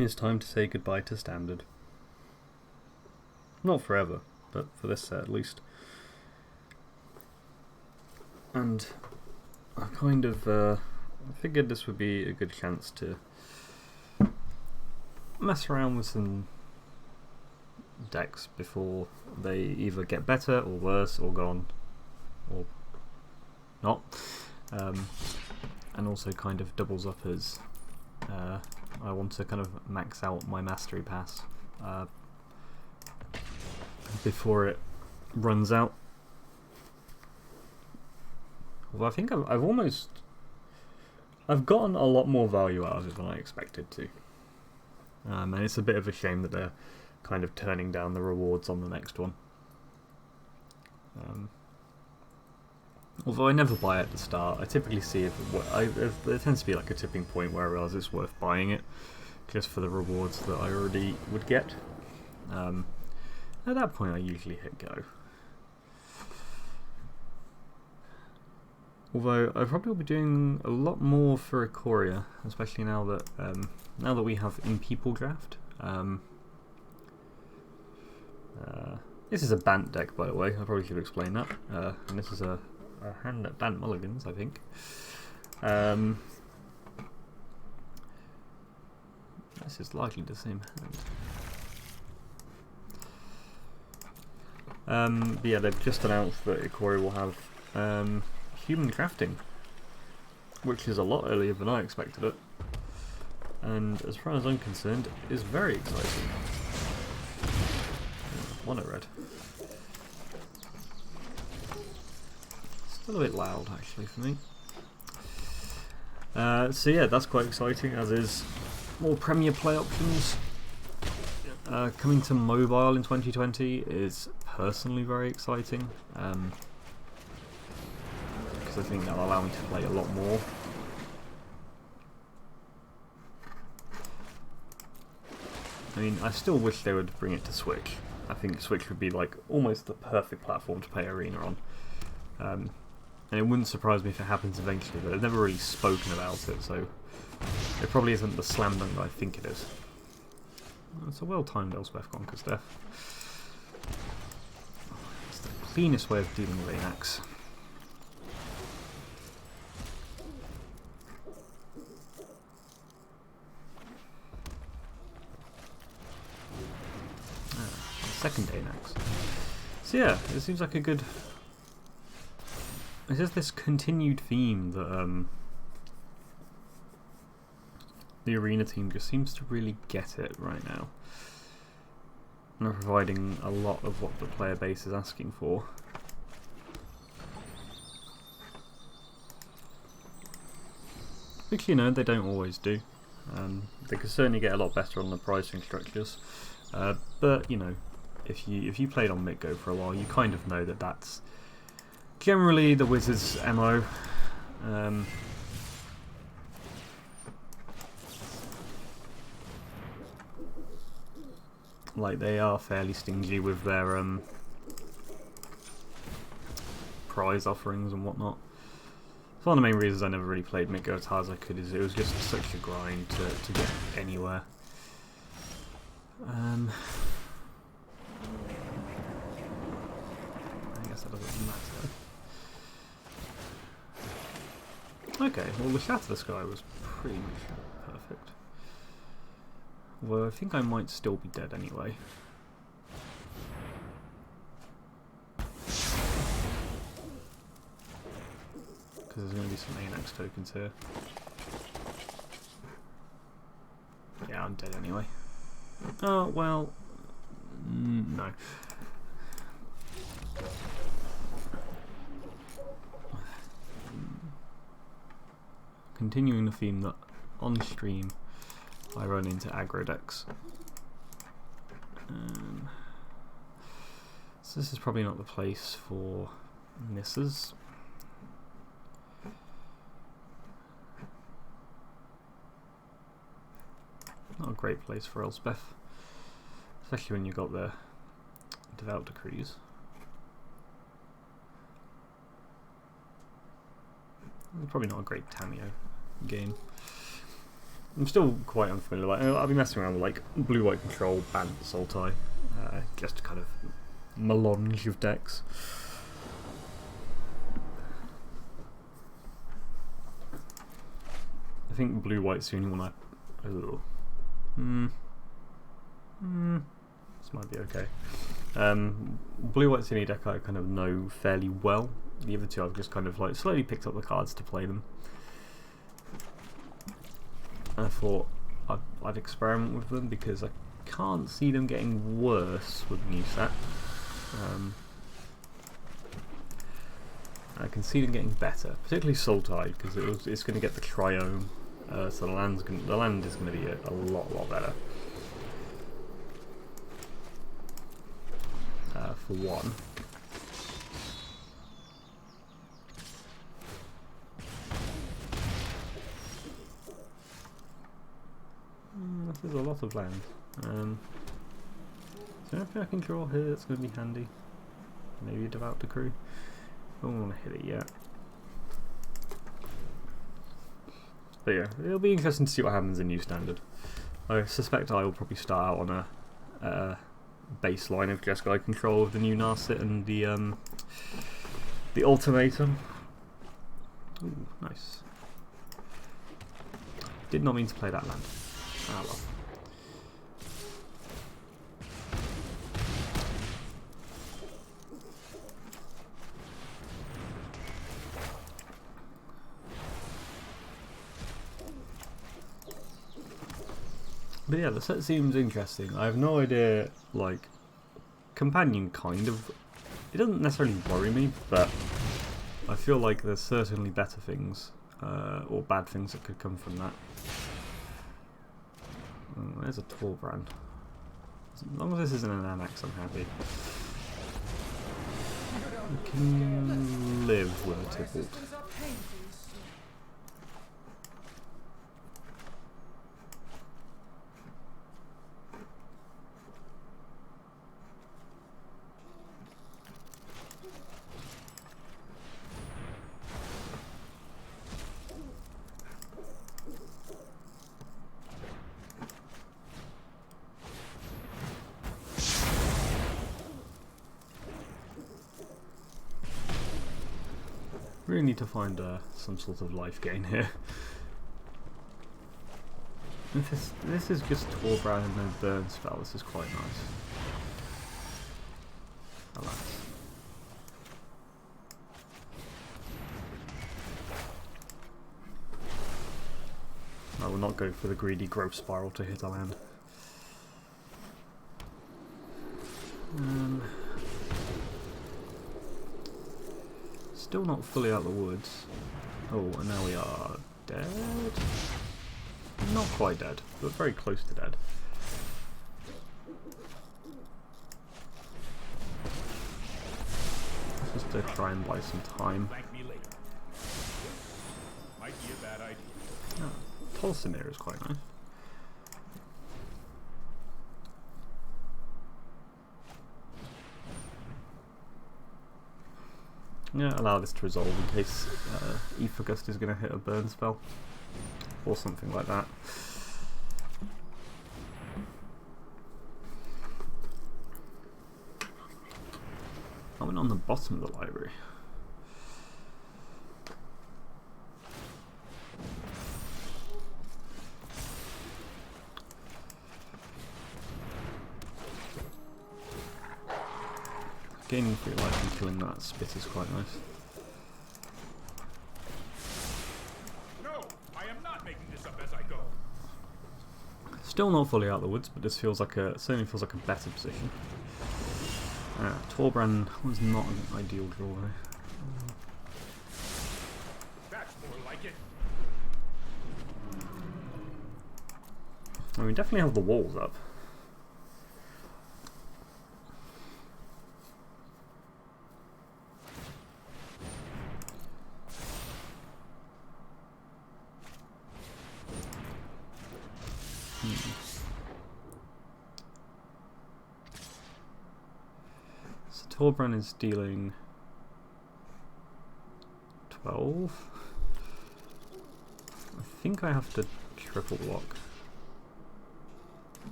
It's time to say goodbye to Standard. Not forever, but for this set at least. And I kind of figured this would be a good chance to mess around with some decks before they either get better or worse or gone or not, and also kind of doubles up as I want to kind of max out my Mastery Pass before it runs out. Although I think I've gotten a lot more value out of it than I expected to, and it's a bit of a shame that they're kind of turning down the rewards on the next one. Although I never buy it at the start, I typically see if there tends to be like a tipping point where I realise it's worth buying it just for the rewards that I already would get. At that point, I usually hit go. Although I probably will be doing a lot more for Ikoria, especially now that we have in people draft. This is a Bant deck, by the way. I probably should explain that. And this is a hand at Bant Mulligans, I think. This is likely the same hand. But yeah, they've just announced that Ikoria will have human crafting, which is a lot earlier than I expected it. And as far as I'm concerned, is very exciting. One red. Still a bit loud actually for me. So yeah, that's quite exciting, as is more Premier play options. Coming to mobile in 2020 is personally very exciting, because I think that'll allow me to play a lot more. I mean, I still wish they would bring it to Switch. I think Switch would be like almost the perfect platform to play Arena on. And it wouldn't surprise me if it happens eventually, but they've never really spoken about it, so it probably isn't the slam dunk that I think it is. It's a well-timed Elspeth Conquers death. It's the cleanest way of dealing with Anax. Second Anax. So yeah, it seems like a good... It's just this continued theme that the Arena team just seems to really get it right now. And they're providing a lot of what the player base is asking for. Which, you know, they don't always do. They could certainly get a lot better on the pricing structures. But, you know, if you played on Mitgo for a while, you kind of know that that's generally the Wizards' MO. Like, they are fairly stingy with their prize offerings and whatnot. It's one of the main reasons I never really played Mitgo as hard as I could, is it was just such a grind to get anywhere. I guess that doesn't matter. Okay, well the Shatter the Sky was pretty much perfect. Well, I think I might still be dead anyway. Because there's going to be some Anax tokens here. Yeah, I'm dead anyway. Oh, well... no. Continuing the theme that on stream I run into aggro decks. So this is probably not the place for misses. Not a great place for Elspeth, especially when you've got the Devout Decrees. Probably not a great Tameo game. I'm still quite unfamiliar. Like, I'll be messing around with like blue-white control, Bant, Sultai, just to kind of melange of decks. I think blue-white's the only one I. Oh. This might be okay. Blue-white's the only deck I kind of know fairly well. The other two I've just kind of like slowly picked up the cards to play them. And I thought I'd experiment with them because I can't see them getting worse with the new set. I can see them getting better, particularly Sultai, because it's going to get the Triome, so the land is going to be a lot better. For one. This is a lot of land. Is there anything I can draw here that's going to be handy? Maybe a Devout Decree. I don't want to hit it yet. But yeah, it'll be interesting to see what happens in New Standard. I suspect I will probably start out on a baseline of Jeskai control of the new Narset and the Ultimatum. Ooh, nice. Did not mean to play that land. Ah well. But yeah, the set seems interesting. I have no idea, like, Companion kind of, it doesn't necessarily worry me, but I feel like there's certainly better things, or bad things that could come from that. Oh, there's a Torbrand. As long as this isn't an annex, I'm happy. We can live with a Tybalt. Really need to find some sort of life gain here. This is just Torbrand and no burn spell. This is quite nice. Alas. I will not go for the greedy growth spiral to hit a land. Still not fully out of the woods. Oh, and now we are dead? Not quite dead, but very close to dead. Just to try and buy some time. Oh, Tolsimir is quite nice. Yeah, allow this to resolve in case Aethergust is going to hit a burn spell or something like that. I went on the bottom of the library. Gaining 3 life and killing that spit is quite nice. No, I am not making this up as I go. Still not fully out of the woods, but this feels like certainly feels like a better position. Torbrand was not an ideal draw though. That's more like it. I mean, definitely have the walls up. So Torbrand is dealing 12. I think I have to triple block.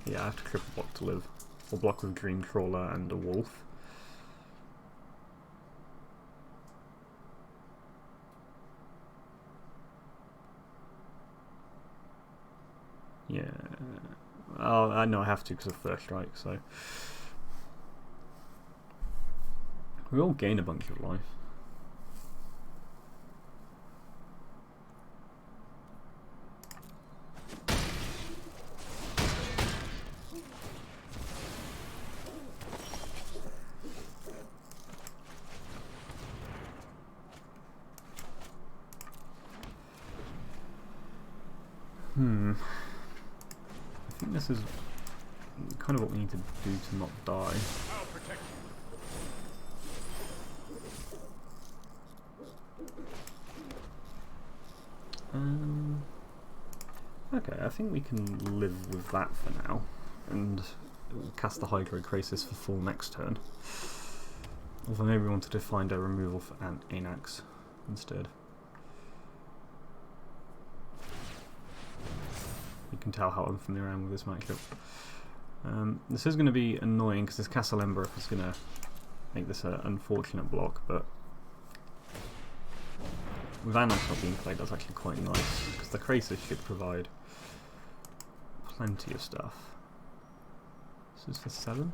Yeah, I have to triple block to live. Or block with Dream Trawler and a Wolf. Yeah. Oh, I know I have to because of First Strike, so. We all gain a bunch of life. I think this is kind of what we need to do to not die. I'll protect you. Okay, I think we can live with that for now, and cast the Hydro Crisis for full next turn. Although maybe we wanted to find a removal for Anax instead. You can tell how unfamiliar I am with this matchup. This is going to be annoying because this Castle Embereth is going to make this an unfortunate block, but with Anax not being played, that's actually quite nice because the Crisis should provide plenty of stuff. This is for 7.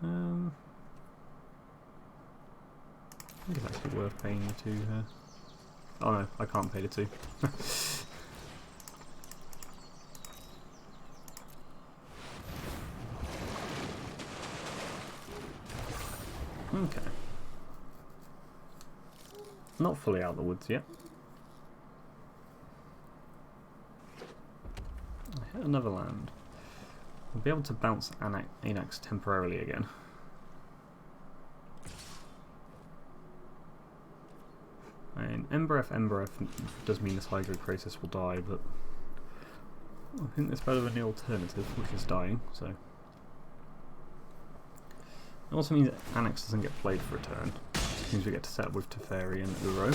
I think it's actually worth paying the 2 here. Oh no, I can't pay the 2. Okay. Not fully out of the woods yet. I hit another land. We'll be able to bounce Anax temporarily again. And Embereth does mean this Hydro Crisis will die, but I think that's better than the alternative, which is dying, so. It also means that Anax doesn't get played for a turn. It means we get to set up with Teferi and Uro.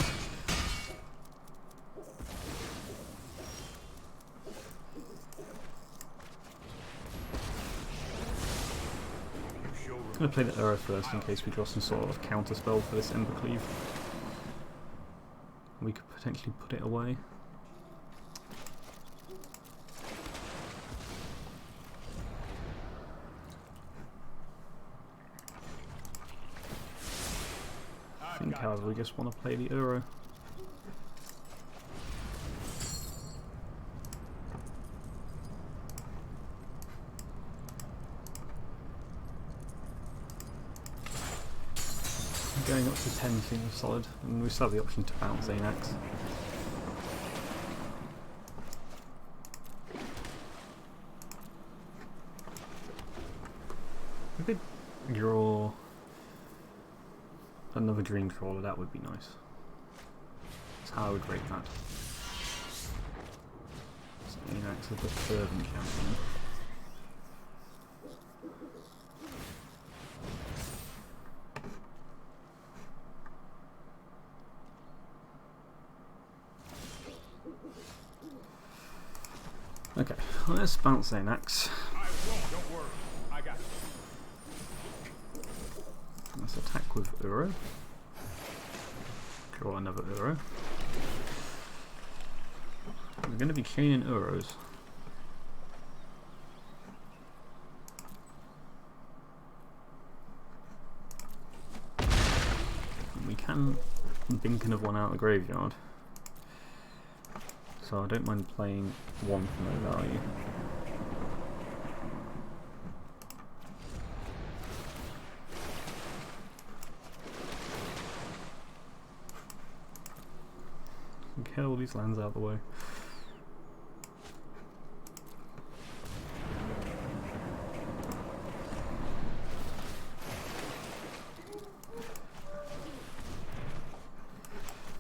I'm going to play the Uro first in case we draw some sort of counter spell for this Embercleave. We could potentially put it away. I think, however, we just want to play the Uro. Going up to 10 seems solid, and we still have the option to bounce Anax. We could draw another Dream Trawler, that would be nice. That's how I would rate that. So Anax is the fervent champion. Okay, let's bounce Anax. I won't, don't worry. I got it. Let's attack with Uro. Draw another Uro. We're going to be chaining Uros. We can think of one out of the graveyard. So I don't mind playing one for no value. Get all these lands out of the way.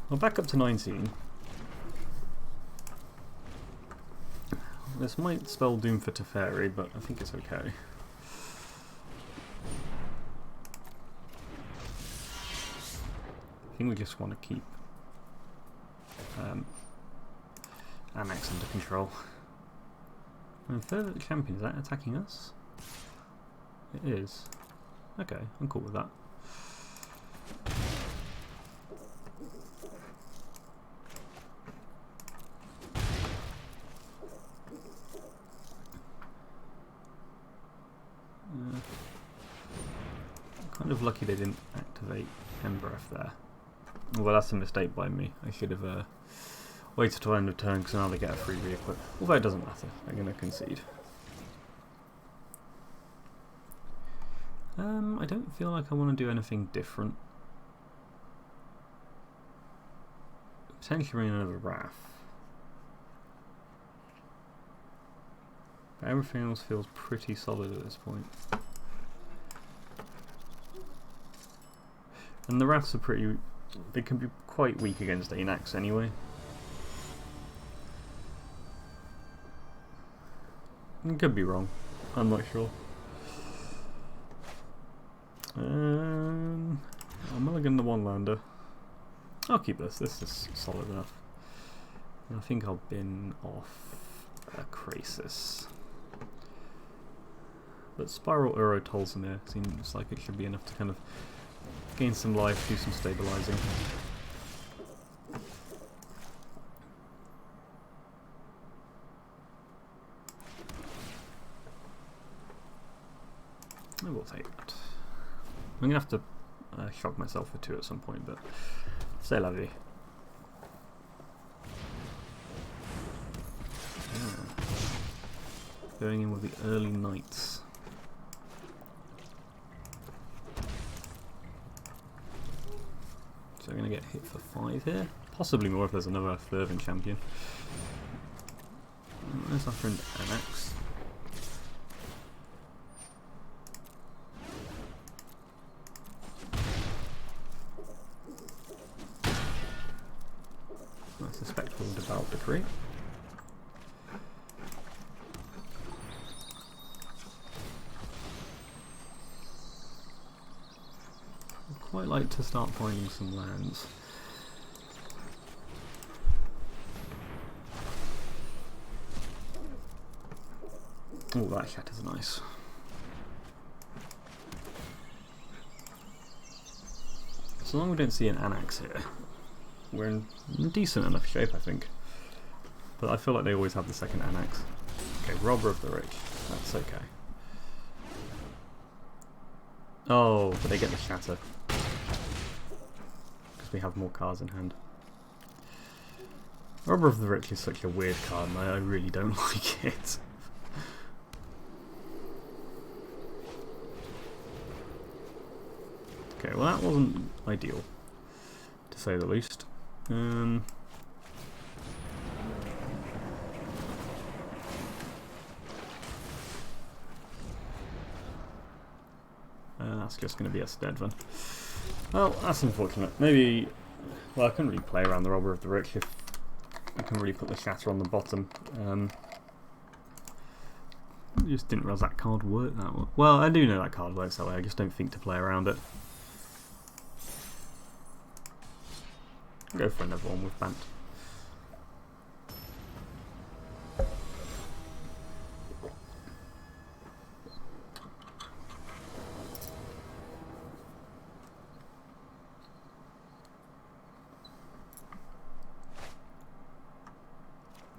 Well, back up to 19. This might spell doom for Teferi, but I think it's okay. I think we just want to keep Annex under control. And third champion, is that attacking us? It is. Okay, I'm cool with that. Kind of lucky they didn't activate Breath there. Well, that's a mistake by me. I should have waited till end of turn because now they get a free re-equip. Although it doesn't matter, they're going to concede. I don't feel like I want to do anything different. Potentially bring another Wrath. But everything else feels pretty solid at this point. And the Wraths are pretty... they can be quite weak against Anax anyway. I could be wrong. I'm not sure. I'll mulligan the one lander. I'll keep this. This is solid enough. And I think I'll bin off a Krasis. But Spiral Uro Tolzamir seems like it should be enough to kind of gain some life, do some stabilizing. I will take that. I'm going to have to shock myself with 2 at some point, but c'est la vie. Going in with the early Knights. So we're going to get hit for 5 here. Possibly more if there's another Fervent champion. Where's our friend Anax? I suspect we'll devout Decree. I'd quite like to start finding some lands. Oh, that shatter's nice. So long as we don't see an Anax here, we're in decent enough shape, I think. But I feel like they always have the second Anax. Okay, Robber of the Rich. That's okay. Oh, but they get the shatter. Because we have more cards in hand. Robber of the Rich is such a weird card and I really don't like it. Okay, well that wasn't ideal, to say the least. That's just going to be a dead one. Well, that's unfortunate. Maybe... well, I couldn't really play around the Robber of the Rich if I can really put the shatter on the bottom. I just didn't realise that card worked that way. Well, I do know that card works that way, I just don't think to play around it. I'll go for another one with Bant.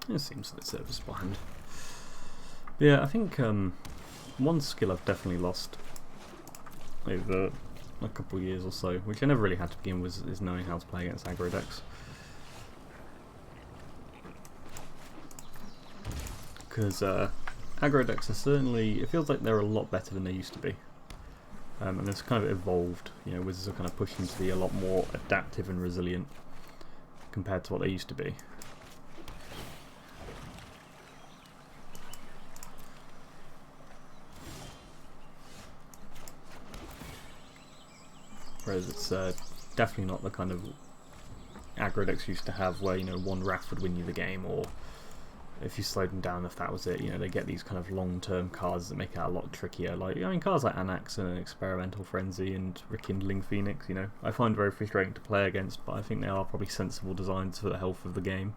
It seems that it serves behind. But yeah, I think one skill I've definitely lost over a couple of years or so, which I never really had to begin with, is knowing how to play against aggro decks. Because aggro decks are certainly, it feels like they're a lot better than they used to be. And it's kind of evolved, you know, Wizards are kind of pushing to be a lot more adaptive and resilient compared to what they used to be. Whereas it's definitely not the kind of aggro decks used to have where, you know, one Wrath would win you the game, or if you slowed them down, if that was it, you know, they get these kind of long-term cards that make it a lot trickier. Like, I mean, cards like Anax and Experimental Frenzy and Rekindling Phoenix, you know, I find very frustrating to play against, but I think they are probably sensible designs for the health of the game.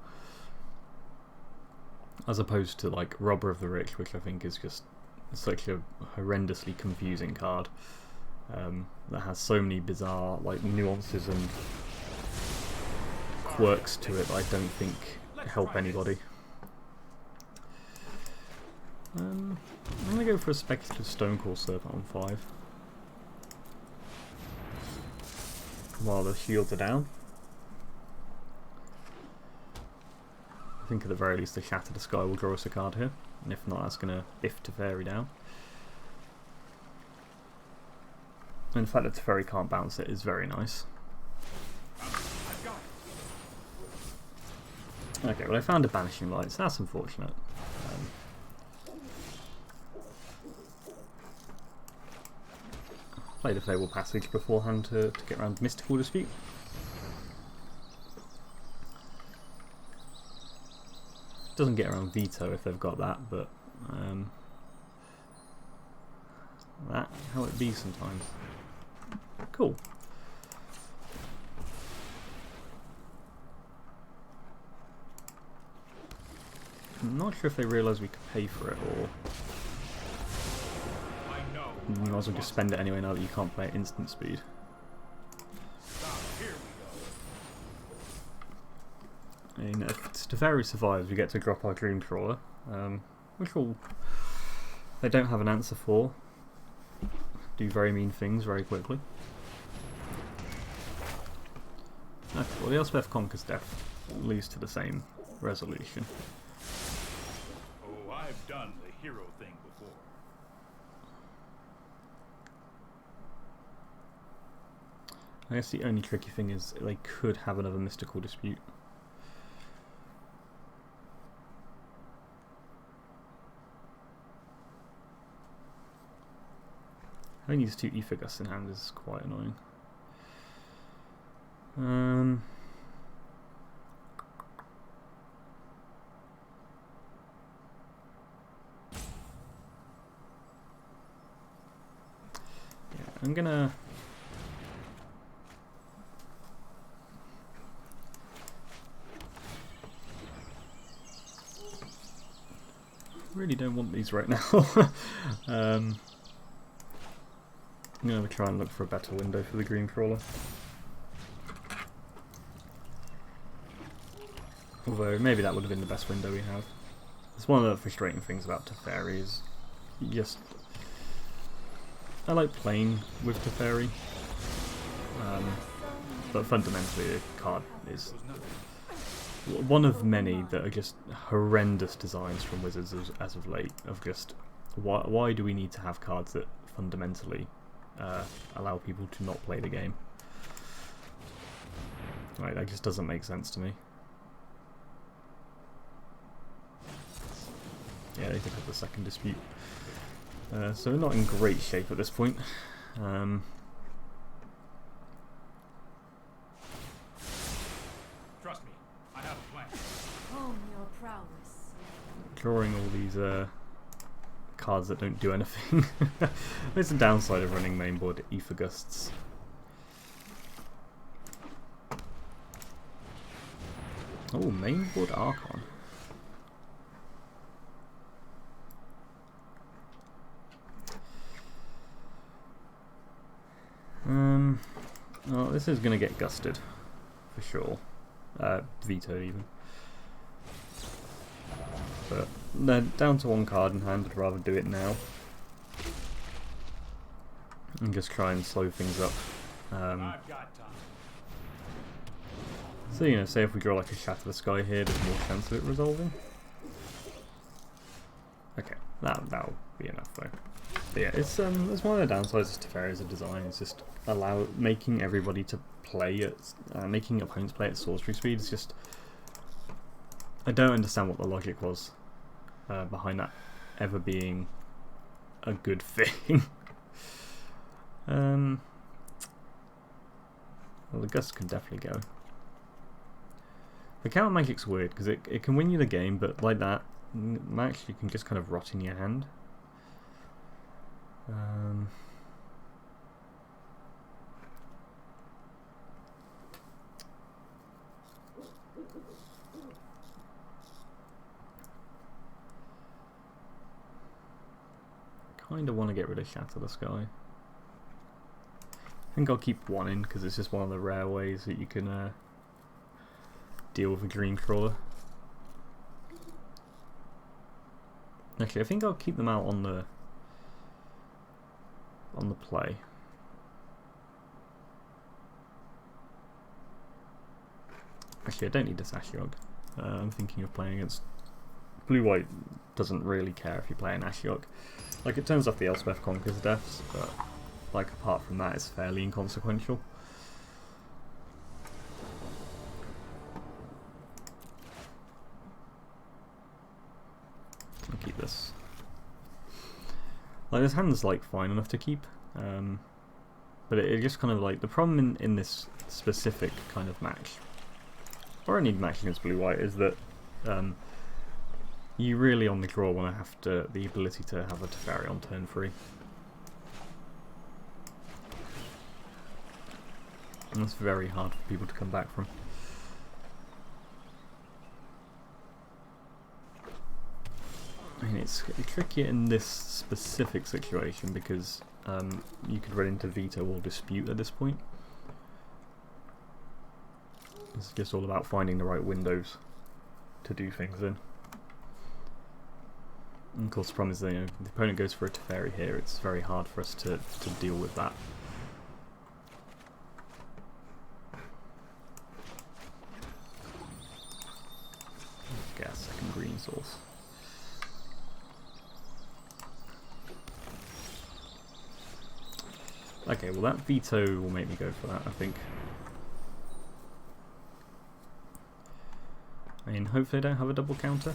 As opposed to, like, Robber of the Rich, which I think is just such a horrendously confusing card that has so many bizarre, like, nuances and quirks to it that I don't think help anybody. I'm going to go for a Speculative Stonecore Serpent on 5. While the shields are down. I think at the very least the Shatter the Sky will draw us a card here. And if not, that's going to if Teferi down. And the fact that Teferi can't bounce it is very nice. Okay, well I found a Banishing Light, so that's unfortunate. Played a Fable Passage beforehand to get around Mystical Dispute. Doesn't get around Veto if they've got that, but that's how it be sometimes. Cool. I'm not sure if they realise we could pay for it, or you might as well just spend it anyway now that you can't play at instant speed. I mean, if Teferi survives, we get to drop our Dreamcrawler, which they don't have an answer for. Do very mean things very quickly. Okay, well the Elspeth Conquers Death leads to the same resolution. Oh, I've done the hero thing before. I guess the only tricky thing is they could have another Mystical Dispute. Having these two Ether Gusts in hand is quite annoying. Yeah, I'm gonna really don't want these right now. I'm going to try and look for a better window for the Dreamcrawler. Although, maybe that would have been the best window we have. It's one of the frustrating things about Teferi is just... I like playing with Teferi, but fundamentally the card is one of many that are just horrendous designs from Wizards as of late, of just why do we need to have cards that fundamentally allow people to not play the game? Right, that just doesn't make sense to me. Yeah, they did have the second dispute. So we're not in great shape at this point. Trust me, I have a plan. Hone your prowess. Drawing all these cards that don't do anything. There's a downside of running mainboard Ether Gusts. Oh, mainboard Archon. Well, this is going to get gusted, for sure. Vetoed even. But they're down to one card in hand, I'd rather do it now. And just try and slow things up. I've got time. So, you know, say if we draw like a Shatter the Sky here, there's more chance of it resolving. Okay, that'll be enough though. But yeah, it's one of the downsides to Teferi as a design. It's just making everybody to play at making opponents play at sorcery speed. It's just, I don't understand what the logic was behind that ever being a good thing. Well, the Gust can definitely go. The counter magic's weird because it can win you the game, but like that, actually can just kind of rot in your hand. Kind of want to get rid of Shatter the Sky. I think I'll keep one in because it's just one of the rare ways that you can deal with a green crawler. Actually, I think I'll keep them out on the play. Actually, I don't need this Ashiok. I'm thinking of playing against blue-white. Doesn't really care if you play an Ashiok. Like, it turns off the Elspeth Conquer's deaths, but like apart from that, it's fairly inconsequential. I'll keep this. Like, this hand's like fine enough to keep, but it just kind of like the problem in this specific kind of match, or any match against blue-white, is that you really on the draw want to have the ability to have a Teferi on turn 3. And that's very hard for people to come back from. I mean, it's trickier in this specific situation because you could run into veto or dispute at this point. It's just all about finding the right windows to do things in. And of course, the problem is that, if the opponent goes for a Teferi here, it's very hard for us to deal with that. Get a second green source. Okay, well that veto will make me go for that, I think. I mean, hopefully I don't have a double counter.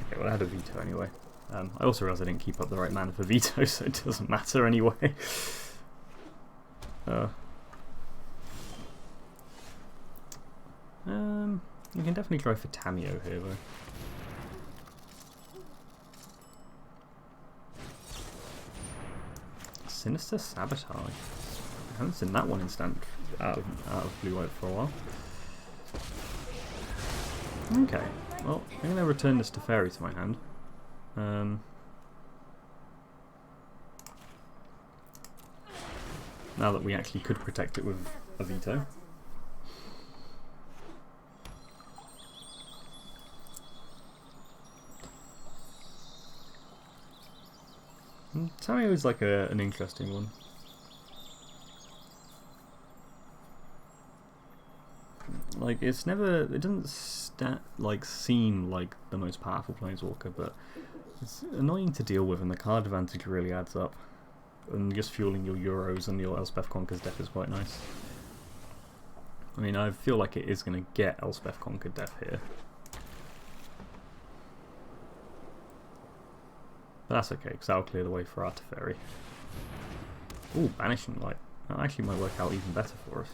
Okay, well I had a veto anyway. I also realised I didn't keep up the right mana for veto, so it doesn't matter anyway. You can definitely try for Tamio here though. Sinister Sabotage. I haven't seen that one instant out of blue-white for a while. Okay, well, I'm going to return this Teferi to my hand. Now that we actually could protect it with a veto. Tamio is like an interesting one. Like, it doesn't seem like the most powerful planeswalker, but it's annoying to deal with, and the card advantage really adds up. And just fueling your Euros and your Elspeth Conquer's death is quite nice. I mean, I feel like it is going to get Elspeth Conquered death here. But that's okay, because that'll clear the way for our Teferi. Ooh, Banishing Light. That actually might work out even better for us.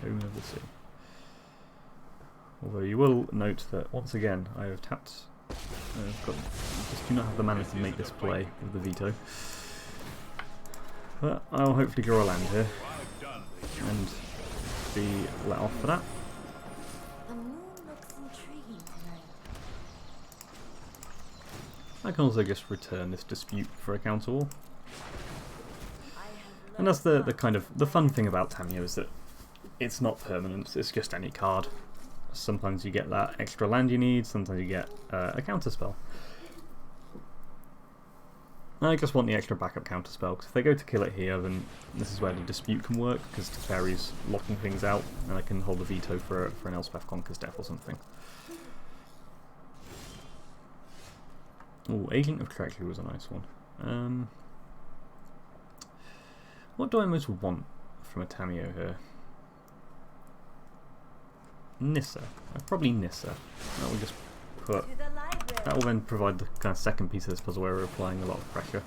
Home of the Sea. Although you will note that once again I have tapped. Just do not have the mana to make this play with the veto. But I'll hopefully draw a land here and be let off for that. The moon looks intriguing tonight. I can also just return this dispute for a counter wall. And that's the kind of the fun thing about Tamio, is that it's not permanent, it's just any card. Sometimes you get that extra land you need, sometimes you get a counter spell. I just want the extra backup counter spell, because if they go to kill it here, then this is where the dispute can work, because Teferi's locking things out, and I can hold the veto for an Elspeth Conquer's death or something. Oh, Agent of Treachery was a nice one. What do I most want from a Tamio here? Nissa. Probably Nissa. That will just put To the library. That will then provide the kind of second piece of this puzzle where we're applying a lot of pressure.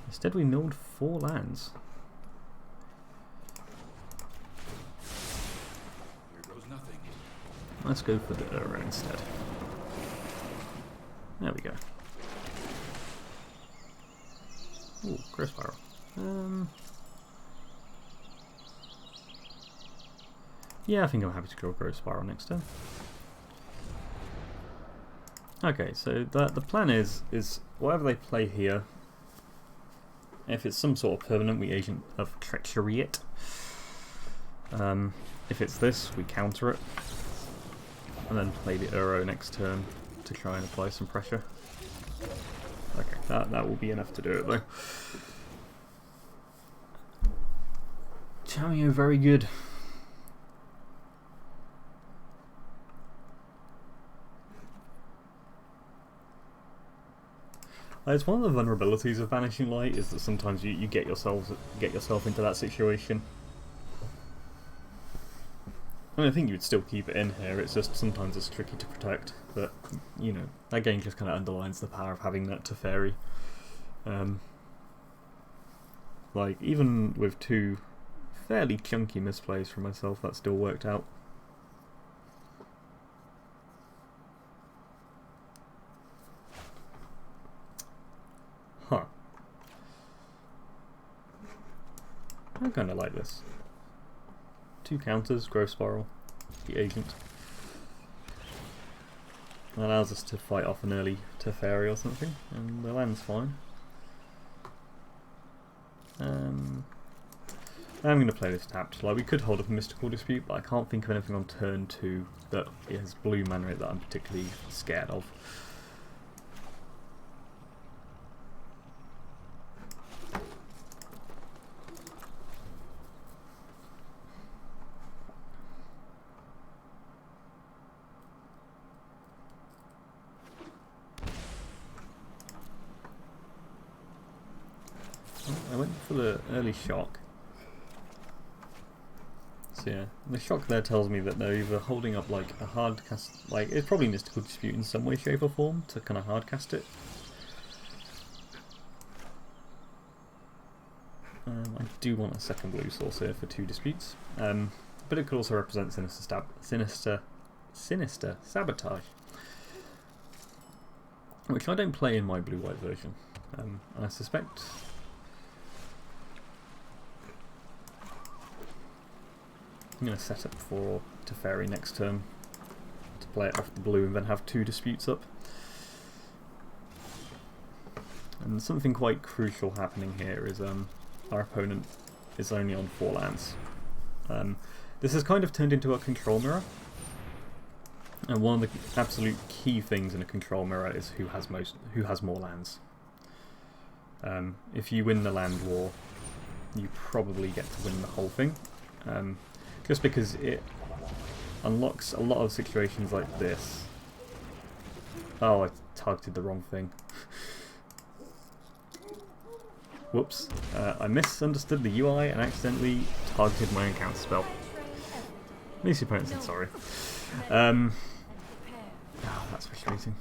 Instead we milled 4 lands. Here goes nothing. Let's go for the Uro instead. There we go. Ooh, Growth Spiral. Yeah, I think I'm happy to draw Growth Spiral next turn. Okay, so the plan is whatever they play here, if it's some sort of permanent, we Agent of Treachery it. If it's this, we counter it, and then play the Uro next turn to try and apply some pressure. Okay, that will be enough to do it though. Chameo, very good. It's one of the vulnerabilities of Banishing Light is that sometimes you get yourself into that situation. I mean, I think you would still keep it in here, it's just sometimes it's tricky to protect, but, you know, that game just kind of underlines the power of having that Teferi. Like, even with 2 fairly chunky misplays from myself, that still worked out. Huh. I kind of like this. 2 counters, Growth Spiral, the Agent. That allows us to fight off an early Teferi or something, and the land's fine. I'm going to play this tapped. Like, we could hold up a Mystical Dispute, but I can't think of anything on turn 2 that has blue mana that I'm particularly scared of. I went for the early shock. So yeah, the shock there tells me that they're either holding up like a hard cast, like it's probably Mystical Dispute in some way, shape or form to kind of hard cast it. I do want a second blue source here for 2 disputes, but it could also represent Sinister Sabotage, which I don't play in my blue-white version, and I suspect I'm going to set up for Teferi next turn to play it off the blue and then have 2 disputes up. And something quite crucial happening here is our opponent is only on 4 lands. This has kind of turned into a control mirror, and one of the absolute key things in a control mirror is who has more lands. If you win the land war, you probably get to win the whole thing. Just because it unlocks a lot of situations like this. Oh, I targeted the wrong thing. Whoops. I misunderstood the UI and accidentally targeted my own counter spell. At least your opponent said sorry. Oh, that's frustrating.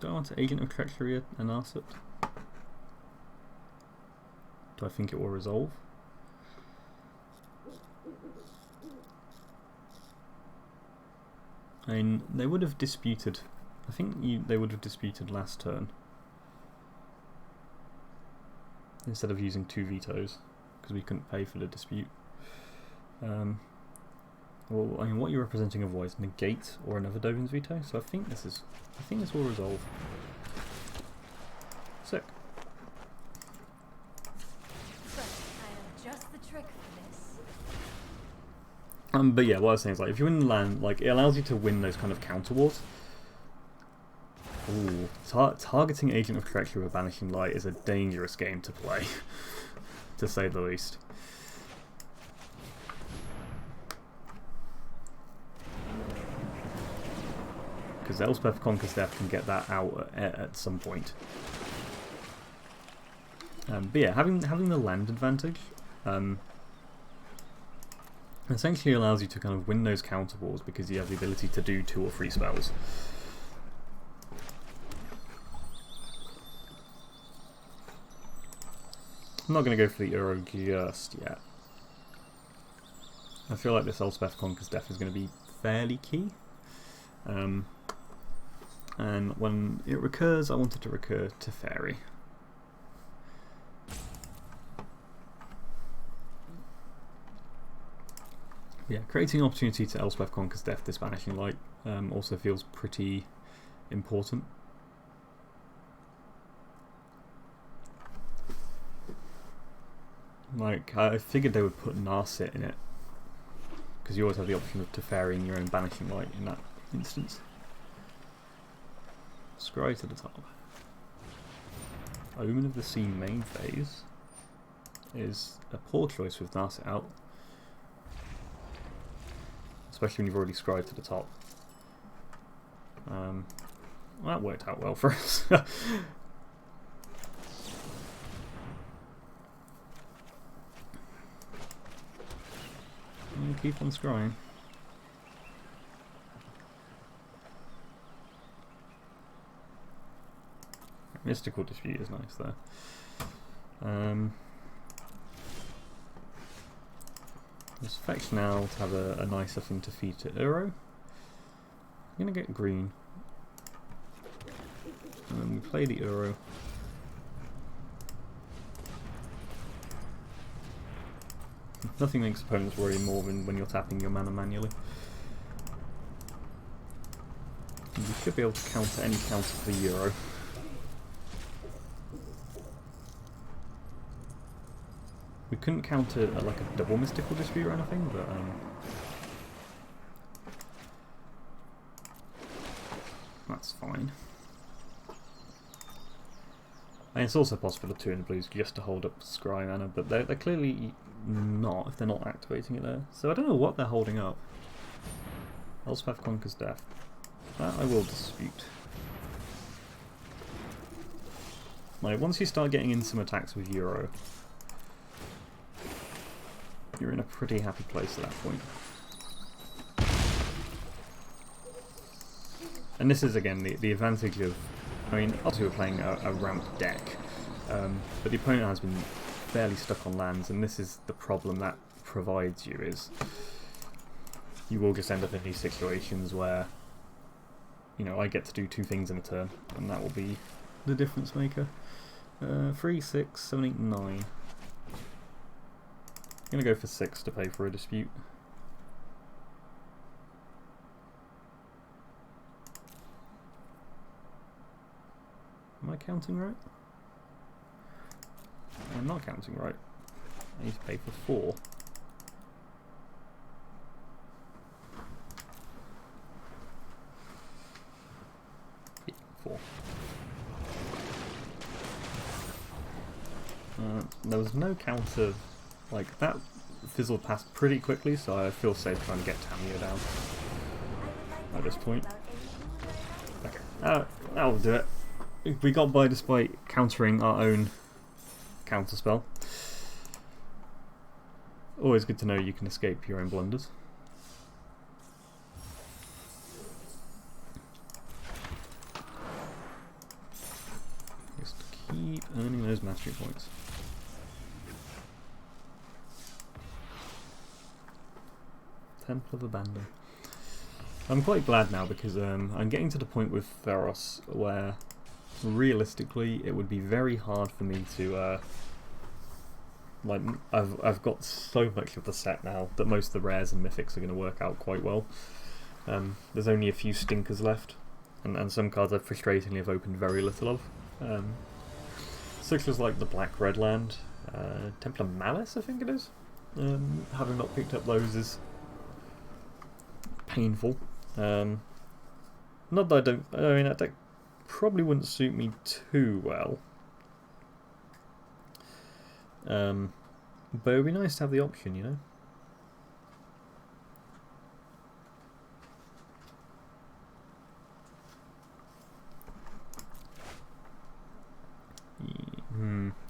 Do I want to Agent of Treachery and Arset? Do I think it will resolve? I mean, they would have disputed. I think they would have disputed last turn instead of using 2 vetoes because we couldn't pay for the dispute. Well, I mean, what you're representing otherwise, negate or another Dovin's veto. So I think this will resolve. Sick. But I am just the trick for this. But yeah, what I was saying is, like, if you win the land, like, it allows you to win those kind of counter wars. Ooh, targeting Agent of Treachery with Banishing Light is a dangerous game to play, to say the least. Because Elspeth Conquers Death can get that out at some point. But yeah, having the land advantage Essentially allows you to kind of win those counter wars because you have the ability to do 2 or 3 spells. I'm not going to go for the Uro just yet. I feel like this Elspeth Conquers Death is going to be fairly key. And when it recurs, I want it to recur to Fairy. Yeah, creating an opportunity to Elspeth Conquers Death this Banishing Light also feels pretty important. Like, I figured they would put Narset in it, because you always have the option of Teferiing your own Banishing Light in that instance. Scry to the top. Omen of the Sea main phase is a poor choice with Narset out, especially when you've already scryed to the top. Well, that worked out well for us. And keep on scrying. Mystical Dispute is nice there. This fetch now to have a nicer thing to feed to Uro. I'm going to get green. And then we play the Uro. Nothing makes opponents worry more than when you're tapping your mana manually. And you should be able to counter any counter for the Uro. We couldn't counter like a double Mystical Dispute or anything, but that's fine. And it's also possible to 2 in the blues just to hold up Scry mana, but they're clearly not if they're not activating it there. So I don't know what they're holding up. Elspeth Conquers Death. That I will dispute. Like, once you start getting in some attacks with Uro, you're in a pretty happy place at that point. And this is again the advantage of, I mean, obviously we're playing a ramped deck, but the opponent has been fairly stuck on lands, and this is the problem that provides you, is you will just end up in these situations where, you know, I get to do 2 things in a turn, and that will be the difference maker. 3, 6, 7, 8, 9. I'm going to go for 6 to pay for a dispute. Am I counting right? I'm not counting right. I need to pay for 4. Yeah, 4. There was no counter. Like, that fizzled past pretty quickly, so I feel safe trying to get Tamio down at this point. Okay, that'll do it. We got by despite countering our own counterspell. Always good to know you can escape your own blunders. Just keep earning those mastery points. Temple of Abandon. I'm quite glad now because I'm getting to the point with Theros where realistically it would be very hard for me to like, I've got so much of the set now that most of the rares and mythics are going to work out quite well. There's only a few stinkers left, and some cards I frustratingly have opened very little of. Such as like the Black Red Land, Templar Malice I think it is. Having not picked up those is painful. Not that I don't. I mean, that deck probably wouldn't suit me too well. But it would be nice to have the option, you know.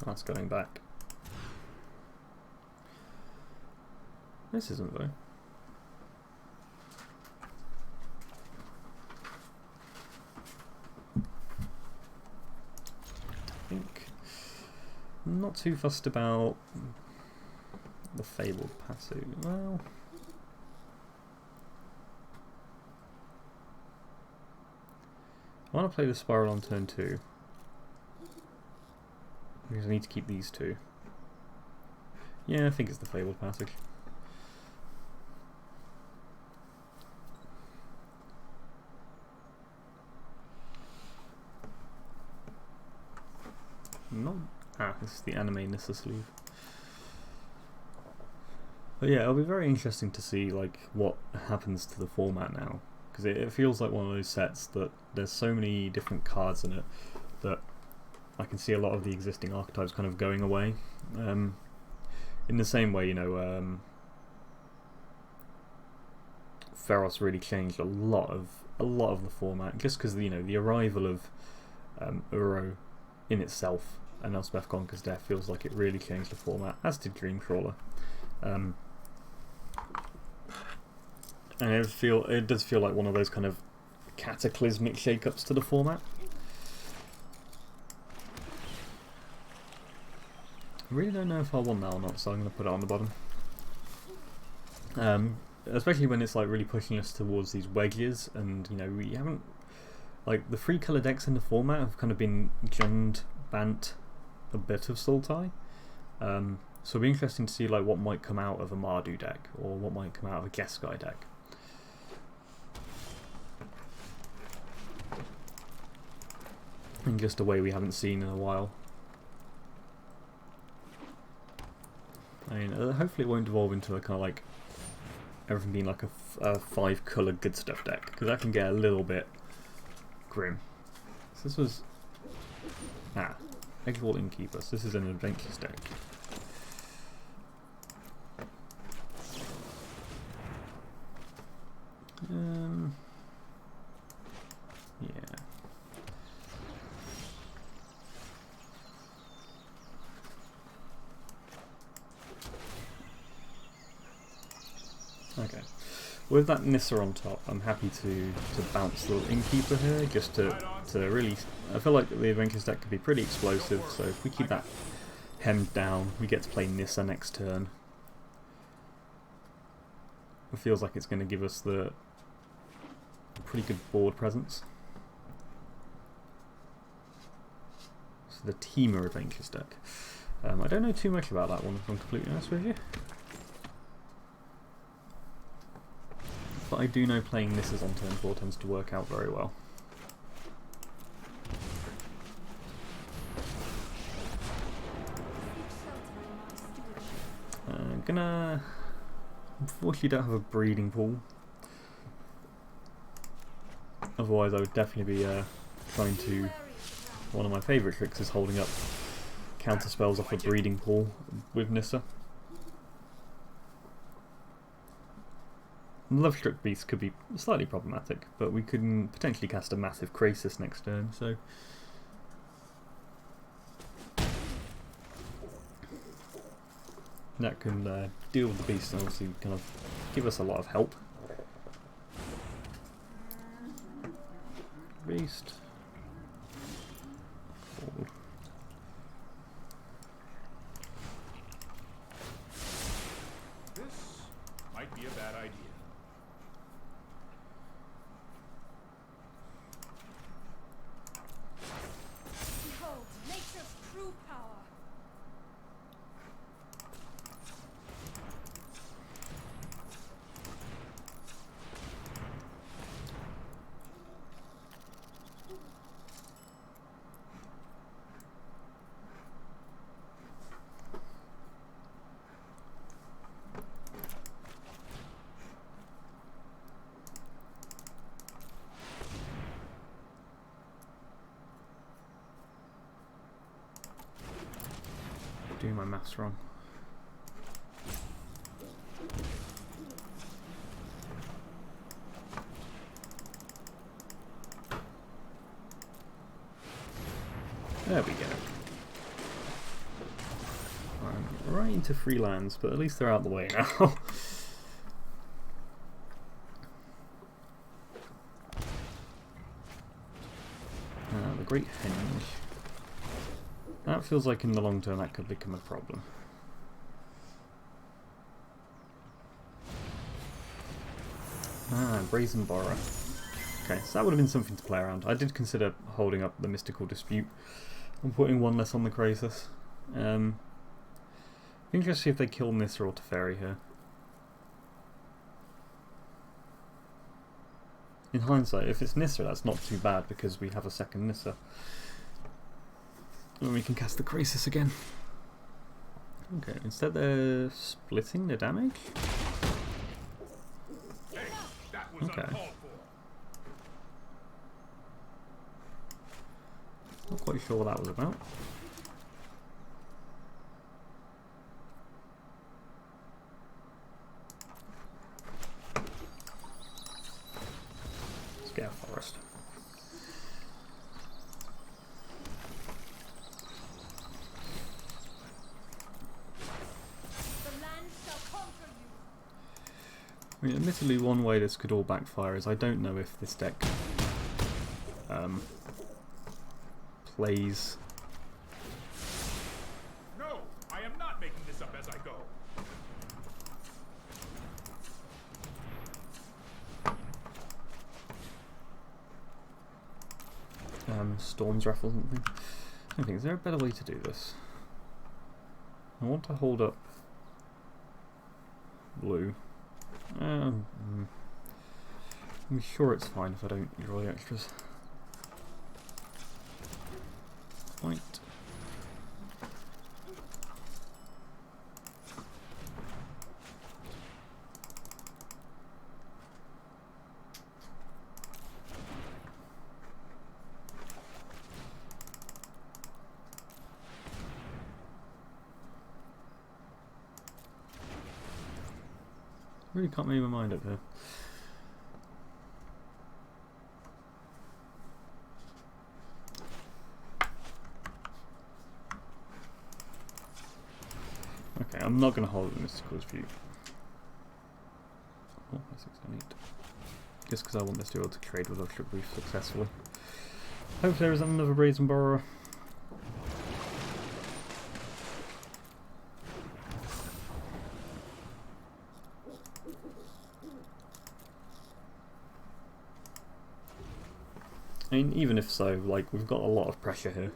That's going back. This isn't though. I think I'm not too fussed about the Fabled passive. Well, I want to play the Spiral on turn 2 because I need to keep these two. Yeah, I think it's the Fabled passage. Not this is the anime Nissa sleeve. But yeah, it'll be very interesting to see like what happens to the format now, because it feels like one of those sets that there's so many different cards in it that I can see a lot of the existing archetypes kind of going away. In the same way, you know, Theros really changed a lot of the format, just because you know the arrival of Uro in itself and Elspeth Conquers Death feels like it really changed the format, as did Dreamcrawler. And it does feel like one of those kind of cataclysmic shake-ups to the format. I really don't know if I want that or not, so I'm going to put it on the bottom. Especially when it's like really pushing us towards these wedges, and you know we haven't, like, the 3 colour decks in the format have kind of been banned a bit of Sultai. So it'll be interesting to see like what might come out of a Mardu deck, or what might come out of a Jeskai deck. In just a way we haven't seen in a while. I mean, hopefully it won't evolve into a kind of like everything being like a 5 colour good stuff deck, because that can get a little bit grim. So this was Eggwall Innkeeper. So this is an adventures deck. Yeah. Okay. With that Nissa on top, I'm happy to bounce the Innkeeper here, just to really... I feel like the Adventures deck could be pretty explosive, so if we keep that hemmed down, we get to play Nissa next turn. It feels like it's going to give us the pretty good board presence. So the Teamer Adventures deck. I don't know too much about that one, if I'm completely honest with you. But I do know playing Nissa's on turn 4 tends to work out very well. Unfortunately don't have a breeding pool. Otherwise I would definitely be trying to... One of my favourite tricks is holding up counter spells off a breeding pool with Nissa. Lovestruck Beast could be slightly problematic, but we could potentially cast a massive Krasis next turn, so... That can deal with the beast and obviously kind of give us a lot of help. Beast. Cool. This might be a bad idea. Behold, nature's true power. Doing my maths wrong. There we go. I'm right into free lands, but at least they're out of the way now. Great Henge. That feels like in the long term that could become a problem. Ah, Brazen Borrower. Okay, so that would have been something to play around. I did consider holding up the Mystical Dispute and putting one less on the Krasis. Be interested to see if they kill Nissa or Teferi here. In hindsight, if it's Nissa, that's not too bad because we have a second Nissa. And we can cast the Krasis again. Okay, instead they're splitting the damage? Hey, that was Okay. uncalled for. Not quite sure what that was about. Let's get a forest. The land shall conquer you. I mean, admittedly, one way this could all backfire is I don't know if this deck plays. No, I am not making this up as I go. Storm's Wrath or something. I think, is there a better way to do this? I want to hold up blue. I'm sure it's fine if I don't draw the extras. White. Really can't make my mind up here. Okay, I'm not going to hold the Mystical Dispute. Oh, that's 698. Just because I want this to be able to trade with Electric Reef successfully. Hopefully there is another Brazen Borrower. I mean, even if so, like, we've got a lot of pressure here.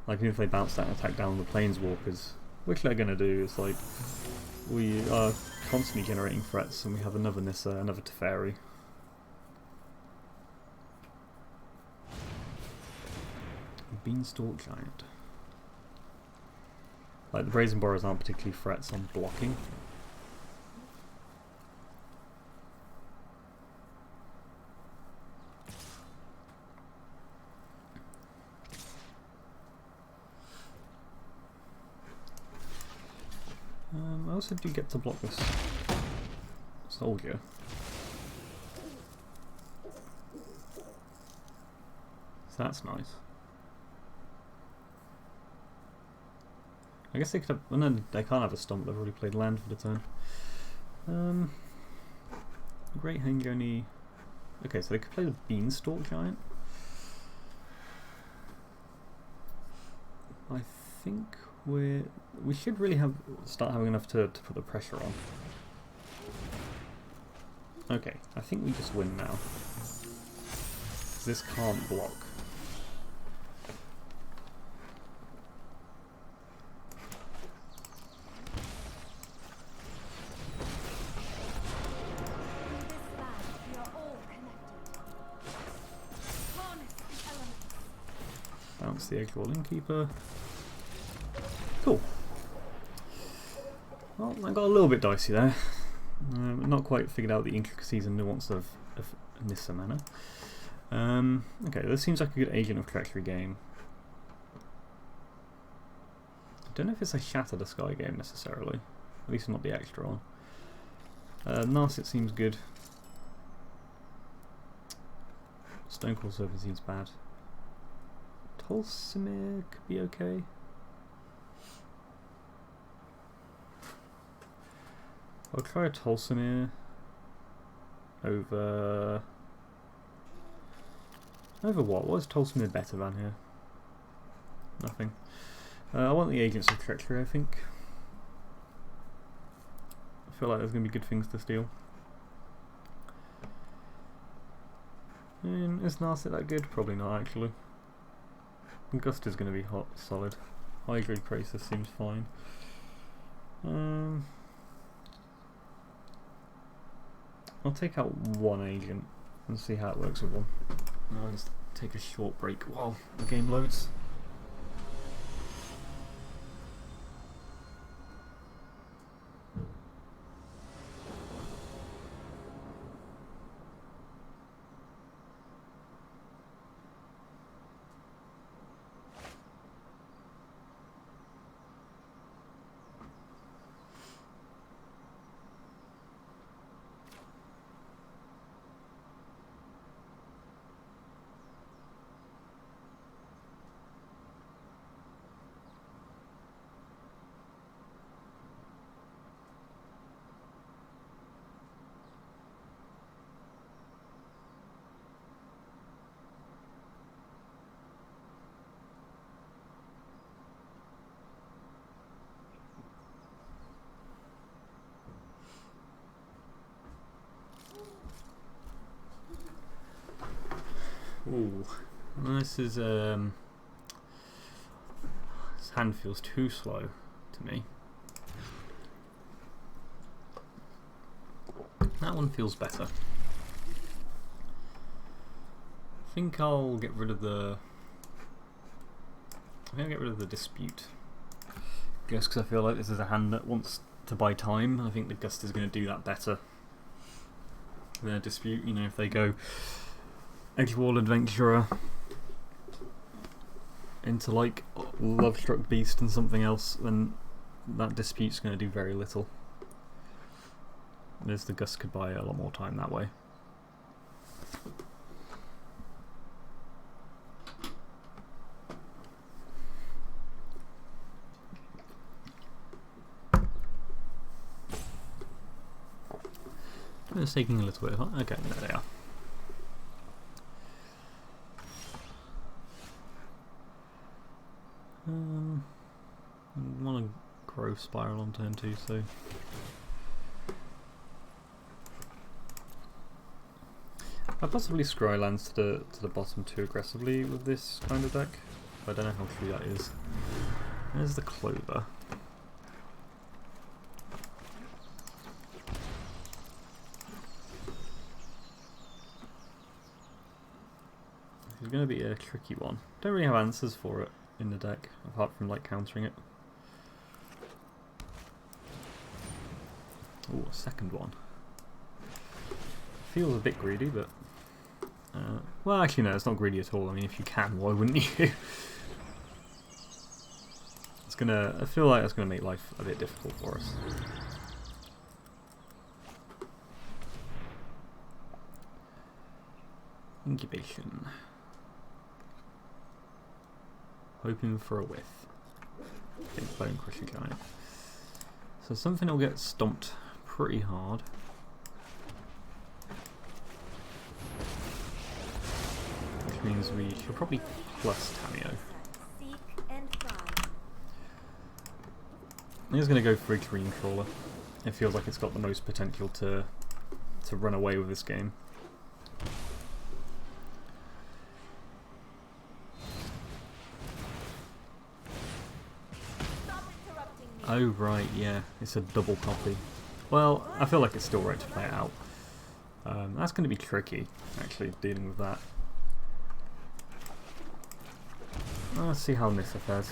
Like, even if they bounce that attack down the Planeswalkers, which they're going to do, it's like, we are constantly generating threats, and we have another Nissa, another Teferi. Beanstalk Giant. Like, the Brazen Borrowers aren't particularly threats on blocking. I also do get to block this soldier. So that's nice. I guess they could have. Well, no, they can't have a stomp, they've already played land for the turn. Great Henge only. Okay, so they could play the Beanstalk Giant. I think we should really start having enough to put the pressure on. Okay, I think we just win now. This can't block. In this land, we are all connected. Harness the elements. Bounce the Edgewall Innkeeper. Cool. Well, I got a little bit dicey there. Not quite figured out the intricacies and nuance of Nissa mana. Okay, this seems like a good Agent of Treachery game. I don't know if it's a Shatter the Sky game necessarily. At least not the extra one. Narset seems good. Stonecoil Serpent seems bad. Tolsimir could be okay. I'll try a Tolsimir over Over what? What is Tolsmir better than here? Nothing. I want the Agents of Treachery, I think. I feel like there's going to be good things to steal. Is Narset that good? Probably not, actually. Gust is going to be hot, solid. High grade Crisis seems fine. I'll take out one agent and see how it works with one. I'll just take a short break while the game loads. Ooh, this is this hand feels too slow to me. That one feels better. I think I'll get rid of the. I'm gonna get rid of the Dispute. Just because I feel like this is a hand that wants to buy time. I think the Gust is going to do that better than a Dispute. You know, if they go Edgewall Adventurer into like Lovestruck Beast and something else, then that Dispute's going to do very little. Whereas the Gust could buy a lot more time that way. It's taking a little bit of. Okay, there they are. I want to grow Spiral on turn 2, so I possibly scry lands to the bottom too aggressively with this kind of deck. I don't know how true that is. There's the Clover. It's going to be a tricky one. Don't really have answers for it in the deck, apart from like countering it. Oh, a second one. Feels a bit greedy, but well, actually no, it's not greedy at all. I mean, if you can, why wouldn't you? It's gonna. I feel like it's gonna make life a bit difficult for us. Incubation. Hoping for a whiff. Think Bone Crusher Giant. So something will get stomped pretty hard. Which means we should probably plus Tameo. I'm just going to go for a Green Crawler. It feels like it's got the most potential to run away with this game. Oh right, yeah, it's a double copy. Well, I feel like it's still right to play it out. That's going to be tricky, actually, dealing with that. Let's see how Nissa fares.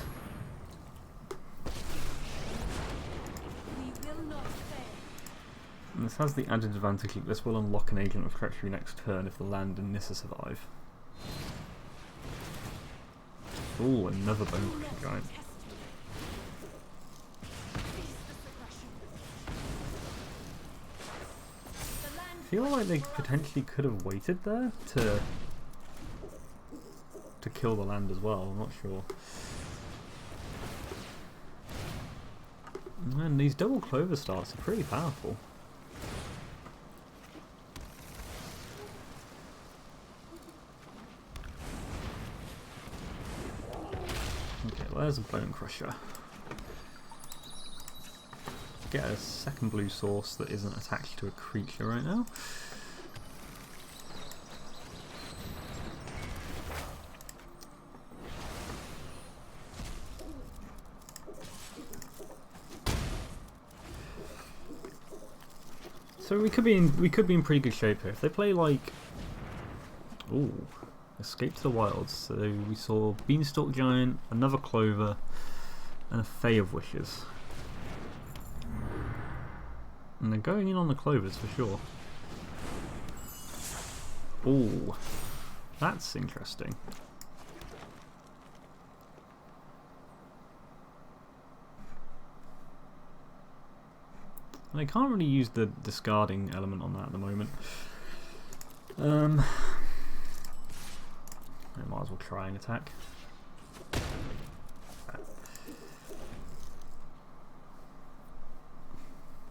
And this has the added advantage that this will unlock an Agent of Treachery next turn if the land and Nissa survive. Ooh, another Bone Crusher Giant. I feel like they potentially could have waited there to kill the land as well. I'm not sure. Man, these double Clover starts are pretty powerful. there's a Bone Crusher. Get a second blue source that isn't attached to a creature right now. So we could be in pretty good shape here. If they play like, ooh, Escape to the Wilds. So we saw Beanstalk Giant, another Clover, and a Fae of Wishes. And they're going in on the Clovers for sure. Ooh, that's interesting. I can't really use the discarding element on that at the moment. I might as well try and attack.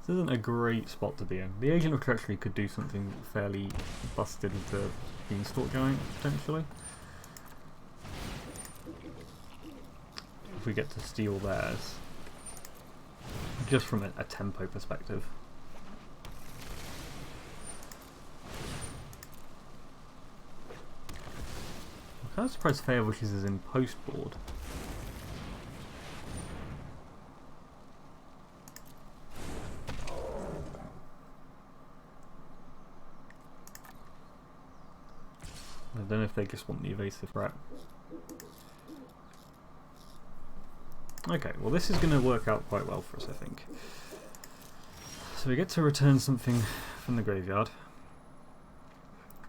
This isn't a great spot to be in. The Agent of Treachery could do something fairly busted with the Beanstalk Giant, potentially. If we get to steal theirs. Just from a tempo perspective. I'm kind of surprised Fae of Wishes is in post board. I don't know if they just want the evasive threat. Okay, well this is going to work out quite well for us, I think. So we get to return something from the graveyard,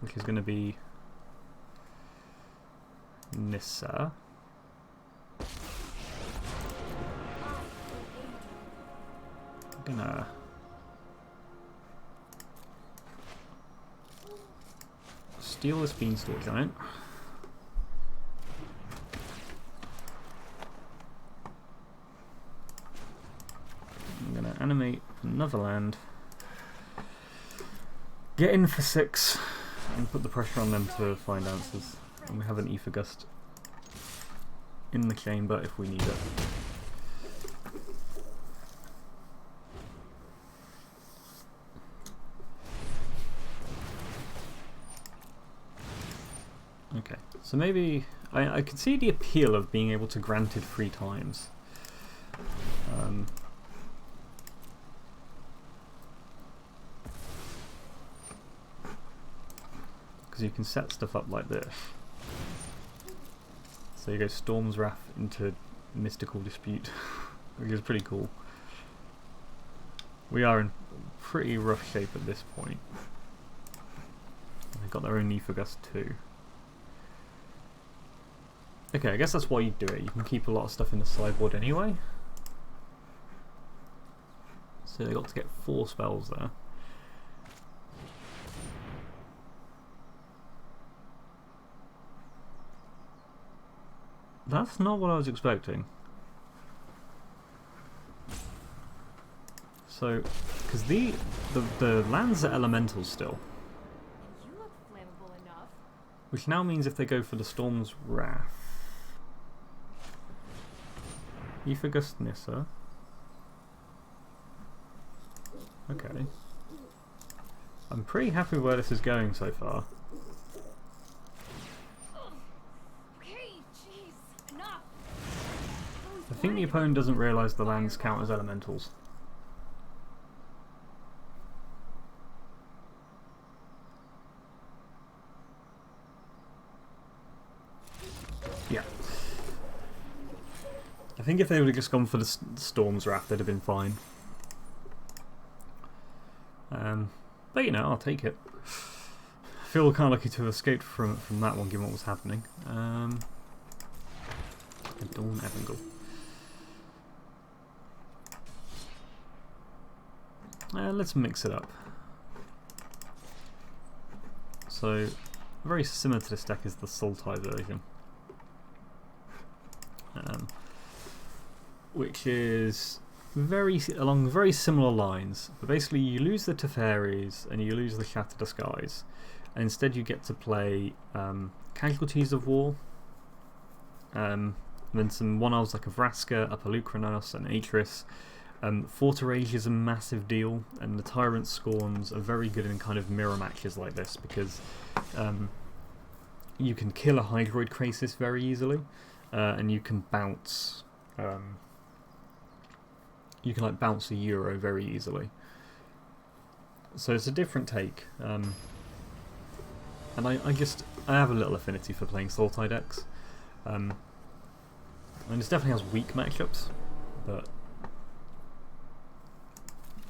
which is going to be Nissa. I'm gonna steal this Beanstalk Giant. I'm gonna animate another land, get in for 6, and put the pressure on them to find answers. And we have an Ether Gust in the chamber if we need it. Okay, so maybe I could see the appeal of being able to grant it 3 times. Because you can set stuff up like this. So you go Storm's Wrath into Mystical Dispute, which is pretty cool. We are in pretty rough shape at this point. They've got their own Ether Gust too. Okay, I guess that's why you do it. You can keep a lot of stuff in the sideboard anyway. So they got to get 4 spells there. That's not what I was expecting. So, because the lands are elementals still. You look flammable enough. Which now means if they go for the Storm's Wrath, Ether Gust Nissa. Okay. I'm pretty happy where this is going so far. Okay, jeez, enough. I think the opponent doesn't realise the lands count as elementals. Yeah. I think if they would have just gone for the Storm's Wrath, they'd have been fine. But you know, I'll take it. I feel kind of lucky to have escaped from that one, given what was happening. Dawn Evangel. Let's mix it up. So, very similar to this deck is the Sultai version. Which is along very similar lines, but basically you lose the Teferis and you lose the Shattered Disguise, and instead you get to play Casualties of War, And then some 1-elves like a Vraska, a Pelucranos, and Atris. Forterage is a massive deal, and the Tyrant Scorns are very good in kind of mirror matches like this because you can kill a Hydroid Krasis very easily, and you can bounce. You can like bounce a Euro very easily. So it's a different take, and I have a little affinity for playing Sultai decks. And it definitely has weak matchups, but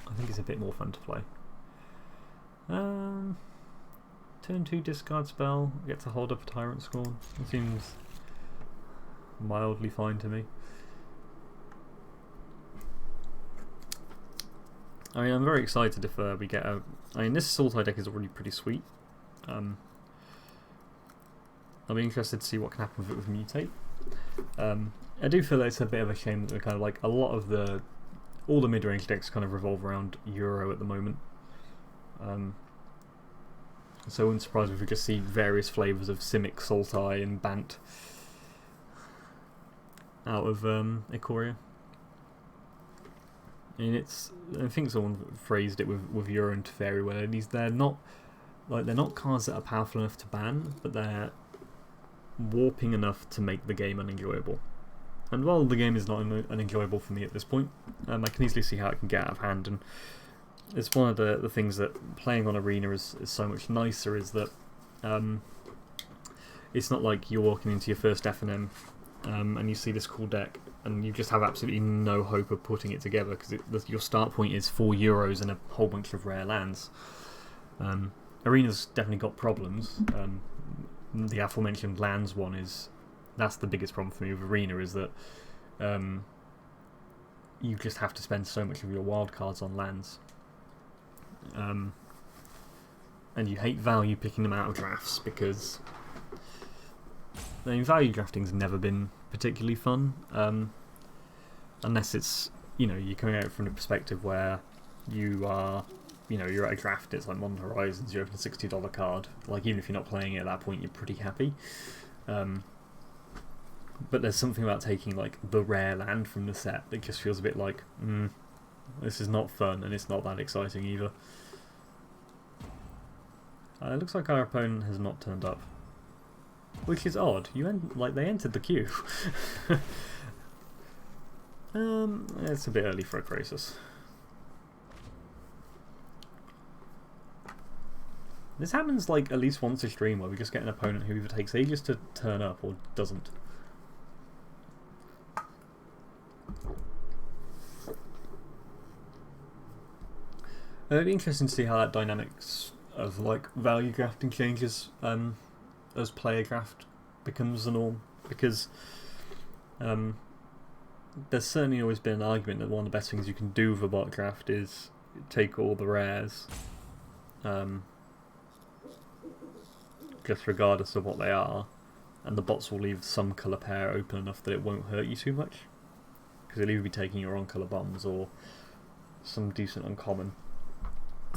I think it's a bit more fun to play. Turn 2 discard spell, get to hold up a Tyrant Scorn. It seems mildly fine to me. I mean, I'm very excited if we get a... I mean, this Sultai deck is already pretty sweet. I'll be interested to see what can happen with it with Mutate. I do feel that it's a bit of a shame that we're kind of like a lot of the... all the mid-range decks kind of revolve around Euro at the moment. So it wouldn't surprise me if we just see various flavours of Simic, Sultai and Bant out of Ikoria. I mean, I think someone phrased it with Euro and Teferi well. They're not cards that are powerful enough to ban, but they're warping enough to make the game unenjoyable. And while the game is not unenjoyable for me at this point, I can easily see how it can get out of hand. And it's one of the things that playing on Arena is so much nicer, is that it's not like you're walking into your first F&M and you see this cool deck and you just have absolutely no hope of putting it together because your start point is €4 and a whole bunch of rare lands. Arena's definitely got problems. The aforementioned lands one that's the biggest problem for me with Arena, is that you just have to spend so much of your wildcards on lands. And you hate value picking them out of drafts because I mean, value drafting's never been particularly fun, unless it's, you're coming at it from the perspective where you are, you're at a draft, it's like Modern Horizons, you open a $60 card, like even if you're not playing it at that point, you're pretty happy. But there's something about taking like the rare land from the set that just feels a bit like, this is not fun and it's not that exciting either. It looks like our opponent has not turned up, which is odd. They entered the queue. It's a bit early for a Krasis. This happens like at least once a stream where we just get an opponent who either takes ages to turn up or doesn't. It'd be interesting to see how that dynamics of like value drafting changes as player draft becomes the norm, because there's certainly always been an argument that one of the best things you can do with a bot draft is take all the rares, just regardless of what they are, and the bots will leave some colour pair open enough that it won't hurt you too much, because it'll either be taking your own colour bombs or some decent uncommon.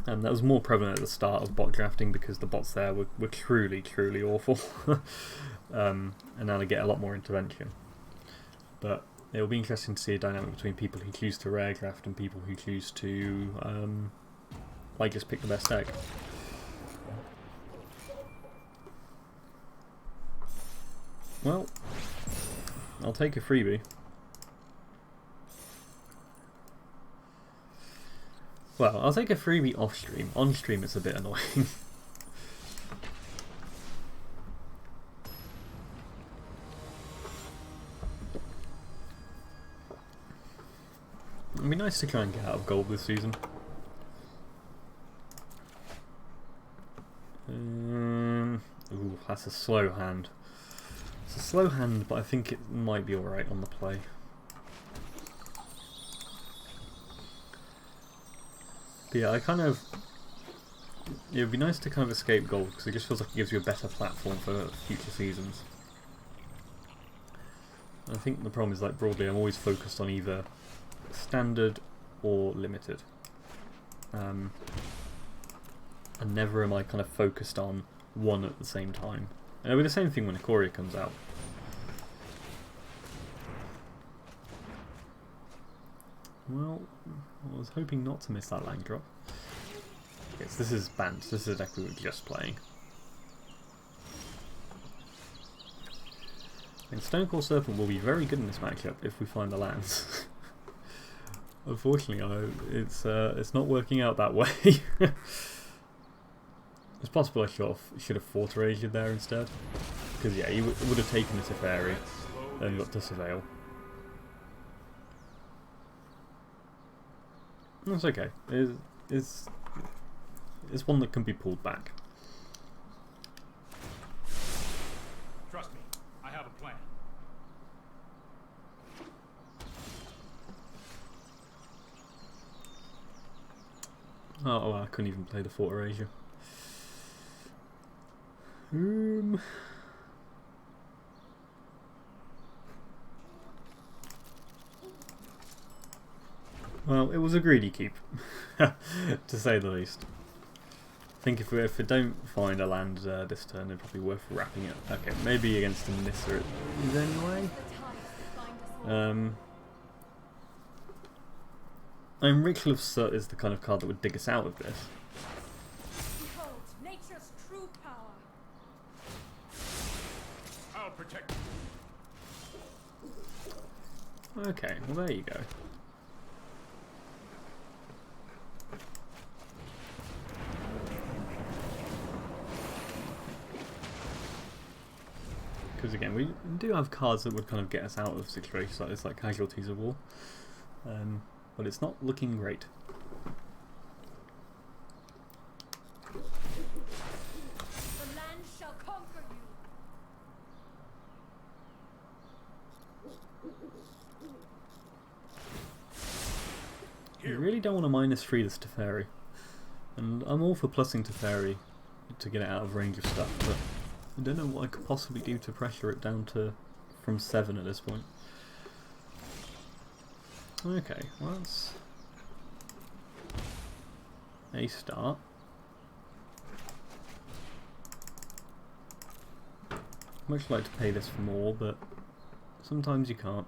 And that was more prevalent at the start of bot drafting because the bots there were truly, truly awful. And now they get a lot more intervention. But it will be interesting to see a dynamic between people who choose to rare draft and people who choose to just pick the best deck. Well, I'll take a freebie. Well, I'll take a freebie off stream. On stream it's a bit annoying. It'd be nice to try and get out of gold this season. Ooh, that's a slow hand. It's a slow hand, but I think it might be alright on the play. But yeah, it would be nice to kind of escape gold because it just feels like it gives you a better platform for future seasons. I think the problem is, like, broadly I'm always focused on either standard or limited. And never am I kind of focused on one at the same time. And it'll be the same thing when Ikoria comes out. Well, I was hoping not to miss that land drop. Yes, this is Bant. This is a deck we were just playing. And Stonecore Serpent will be very good in this matchup if we find the lands. Unfortunately, it's not working out that way. It's possible I should have Force Erasure there instead. Because yeah, he would have taken the Teferi and got to Surveil. That's okay. It's one that can be pulled back. Trust me, I have a plan. Oh, I couldn't even play the Fort Erasure. Well, it was a greedy keep, to say the least. I think if we don't find a land this turn, it'd probably be worth wrapping it. Okay, maybe against the Nissa it is anyway. Ritual of Soot is the kind of card that would dig us out of this. Behold, nature's true power. I'll protect you. Okay, well there you go. Because again, we do have cards that would kind of get us out of situations like this, like Casualties of War. But it's not looking great. The land shall conquer you. You really don't want to -3 this Teferi. And I'm all for plussing Teferi to get it out of range of stuff, but I don't know what I could possibly do to pressure it down to from 7 at this point. Okay, well that's a start. I'd much like to pay this for more, but sometimes you can't.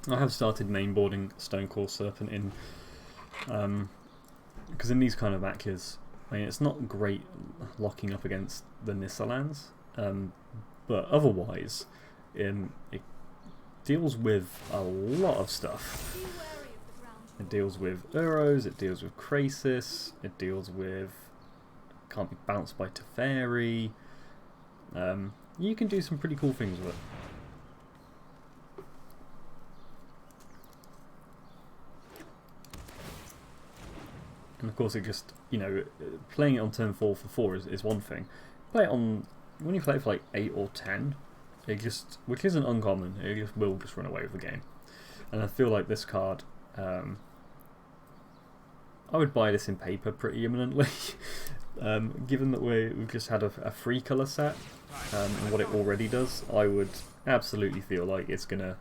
I have started mainboarding Stonecore Serpent in, because in these kind of matches, I mean, it's not great locking up against the Nissa lands, but otherwise, it deals with a lot of stuff. Be wary of the ground. It deals with Theros, it deals with Krasis, it deals with can't be bounced by Teferi. You can do some pretty cool things with it. And of course it just, you know, playing it on turn 4 for 4 is one thing. Play it on, when you play it for like 8 or 10, it just, which isn't uncommon, it just will just run away with the game. And I feel like this card, I would buy this in paper pretty imminently. Given that we've just had a 3-colour set, and what it already does, I would absolutely feel like it's going to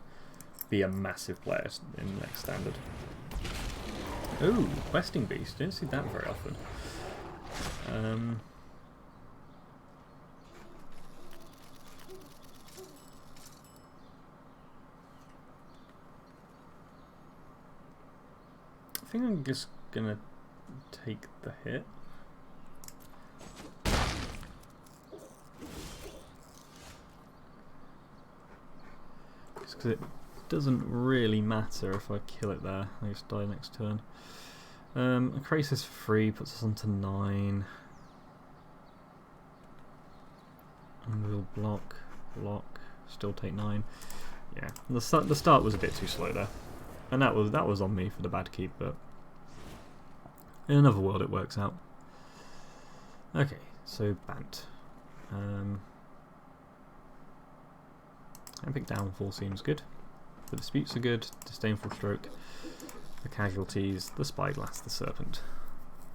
be a massive player in the next standard. Ooh, Questing Beast, don't see that very often. I think I'm just gonna take the hit. Just because it doesn't really matter if I kill it there. I just die next turn. Krasis 3 puts us on to 9. And we'll block, still take 9. Yeah, the start was a bit too slow there. And that was on me for the bad keep, but in another world it works out. Okay, so Bant. Epic Downfall seems good. The Disputes are good. Disdainful Stroke, the Casualties, the Spyglass, the Serpent.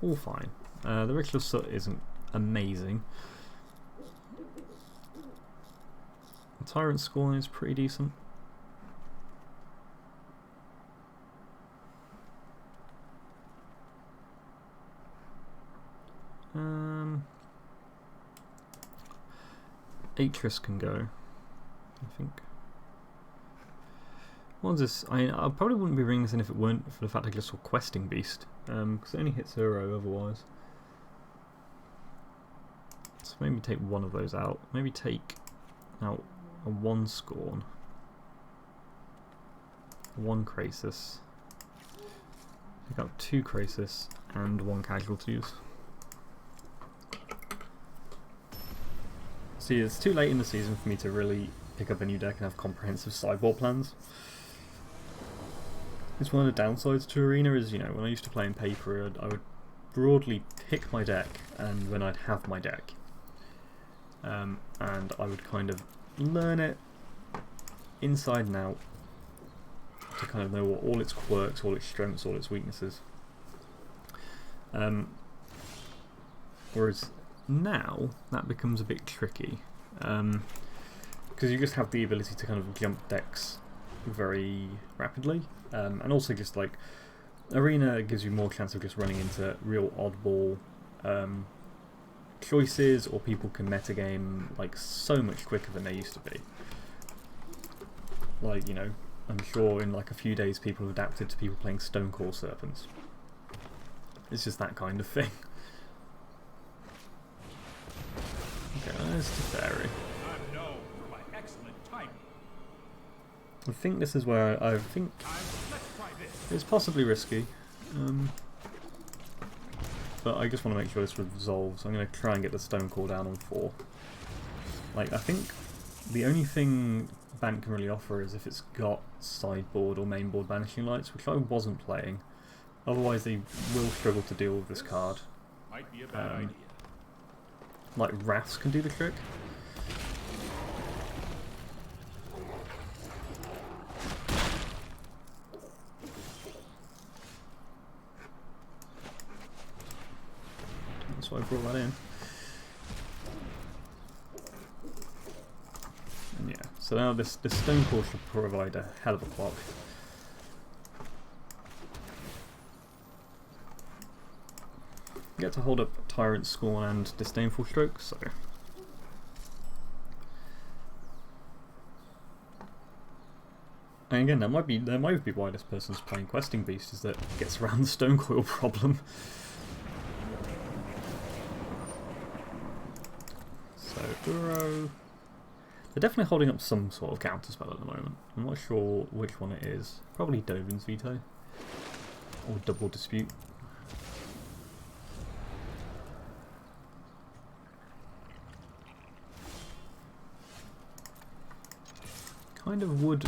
All fine. The Ritual of Soot isn't amazing. The Tyrant Scorn is pretty decent. Atris can go, I think. What was this? I probably wouldn't be bringing this in if it weren't for the fact I just saw Questing Beast, because it only hits 0 otherwise. So maybe take one of those out. Maybe take out a 1 Scorn, 1 Krasis, take out 2 Krasis, and 1 Casualties. See, it's too late in the season for me to really pick up a new deck and have comprehensive sideboard plans. It's one of the downsides to Arena is, you know, when I used to play in paper, I would broadly pick my deck and when I'd have my deck. And I would kind of learn it inside and out to kind of know what all its quirks, all its strengths, all its weaknesses. Whereas now, that becomes a bit tricky. Because you just have the ability to kind of jump decks very rapidly. And also just like Arena gives you more chance of just running into real oddball choices, or people can metagame like so much quicker than they used to be. Like, you know, I'm sure in like a few days people have adapted to people playing Stonecore Serpents. It's just that kind of thing. Okay, there's the Fairy. I'm known for my excellent timing. I think this is where I think Let's try this. it's possibly risky, but I just want to make sure this resolves. I'm going to try and get the Stone Core down on 4. Like, I think the only thing Bant can really offer is if it's got sideboard or mainboard Banishing Lights, which I wasn't playing. Otherwise they will struggle to deal with this card. Might be a bad idea. Like Wraths can do the trick. That's why I brought that in. And yeah, so now this Stone Core should provide a hell of a clock. You get to hold up Tyrant Scorn and Disdainful Stroke, so and again, that might be why this person's playing Questing Beast, is that it gets around the Stone Coil problem. So Uro, they're definitely holding up some sort of counterspell at the moment. I'm not sure which one it is. Probably Dovin's Veto or Double Dispute. Kind of would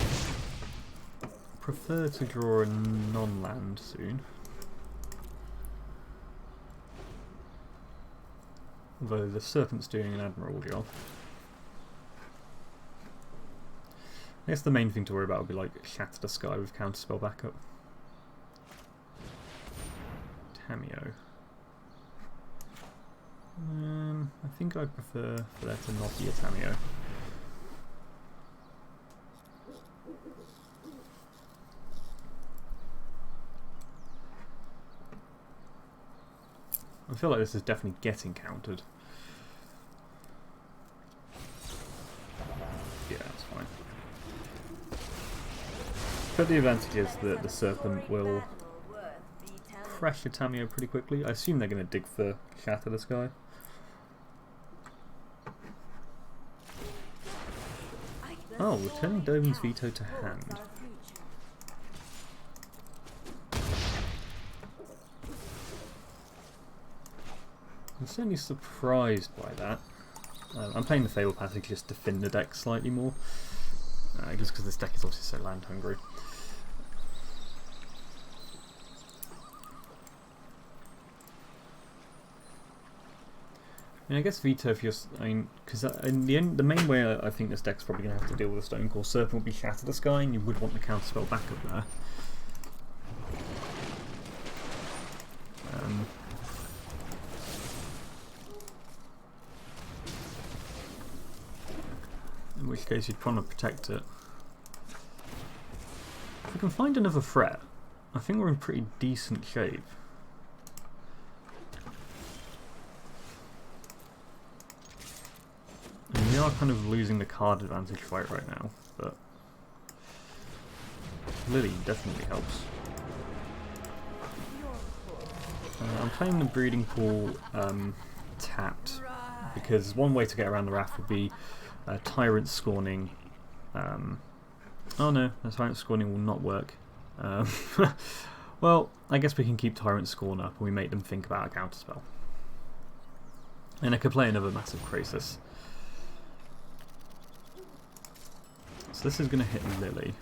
prefer to draw a non-land soon. Although the Serpent's doing an admirable job. I guess the main thing to worry about would be like Shatter the Sky with counterspell backup. Tameo. I think I'd prefer for there to not be a Tameo. I feel like this is definitely getting countered. Yeah, that's fine. But the advantage is that the Serpent will crash your Tameo pretty quickly. I assume they're going to dig for Shatter the Sky. Oh, returning Dovin's Veto to hand. I'm certainly surprised by that. I'm playing the Fable Passage just to thin the deck slightly more, just because this deck is obviously so land hungry. I mean, I guess Veto if you're, I mean, because in the end, the main way I think this deck's probably going to have to deal with a Stone Core Serpent would be Shatter the Sky, and you would want the counterspell backup there. In which case you'd probably protect it. If we can find another threat, I think we're in pretty decent shape. And we are kind of losing the card advantage fight right now, but Lily definitely helps. I'm playing the breeding pool tapped because one way to get around the Wrath would be Tyrant Scorning. Oh no, the Tyrant Scorning will not work. Well, I guess we can keep Tyrant Scorn up and we make them think about a counterspell. And I could play another massive Krasis. So this is going to hit Lily.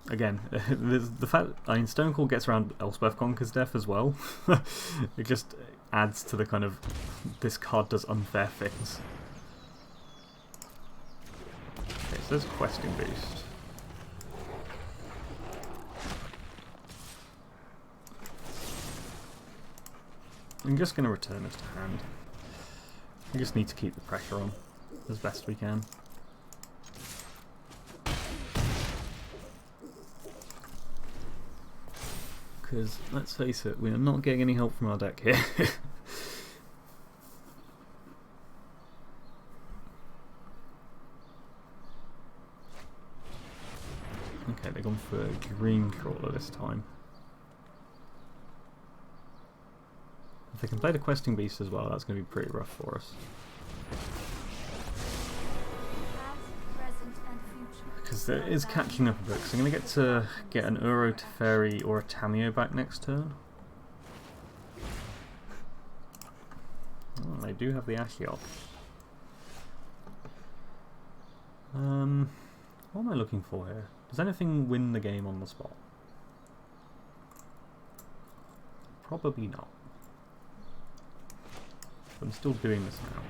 Again, the fact Stonecoil gets around Elspeth Conquer's death as well. It just adds to the kind of this card does unfair things. Okay, so there's Questing Beast. I'm just going to return this to hand. We just need to keep the pressure on as best we can. Because, let's face it, we are not getting any help from our deck here. Okay, they've gone for a green crawler this time. If they can play the Questing Beast as well, that's going to be pretty rough for us. Because there is catching up a bit, so I'm going to get an Uro Teferi or a Tamiyo back next turn. Oh, they do have the Ashiok. What am I looking for here? Does anything win the game on the spot? Probably not. I'm still doing this now.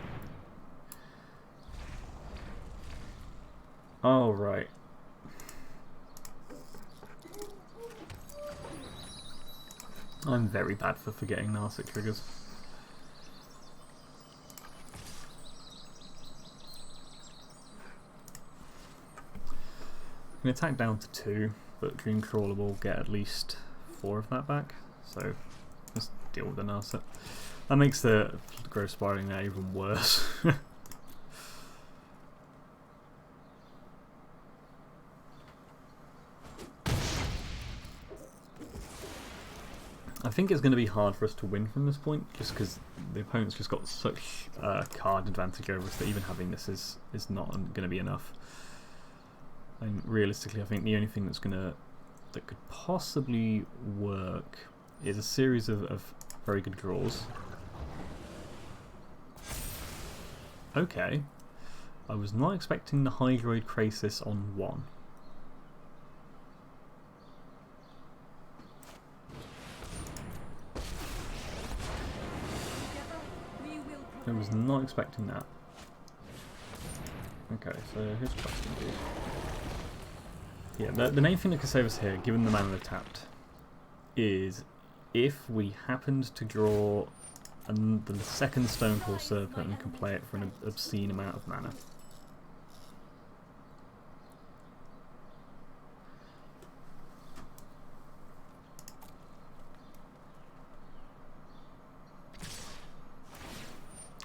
Oh, right. I'm very bad for forgetting Narset triggers. I'm going to attack down to 2, but Dreamcrawler will get at least 4 of that back, so let's deal with the Narset. That makes the Growth Spiraling there even worse. I think it's going to be hard for us to win from this point, just because the opponent's just got such card advantage over us that even having this is not going to be enough. And realistically, I think the only thing that could possibly work is a series of very good draws. Okay, I was not expecting the Hydroid Krasis on 1. I was not expecting that. Okay, so here's Questing Beast. Yeah, the main thing that could save us here, given the mana tapped, is if we happened to draw the second Stonecoil Serpent and can play it for an obscene amount of mana.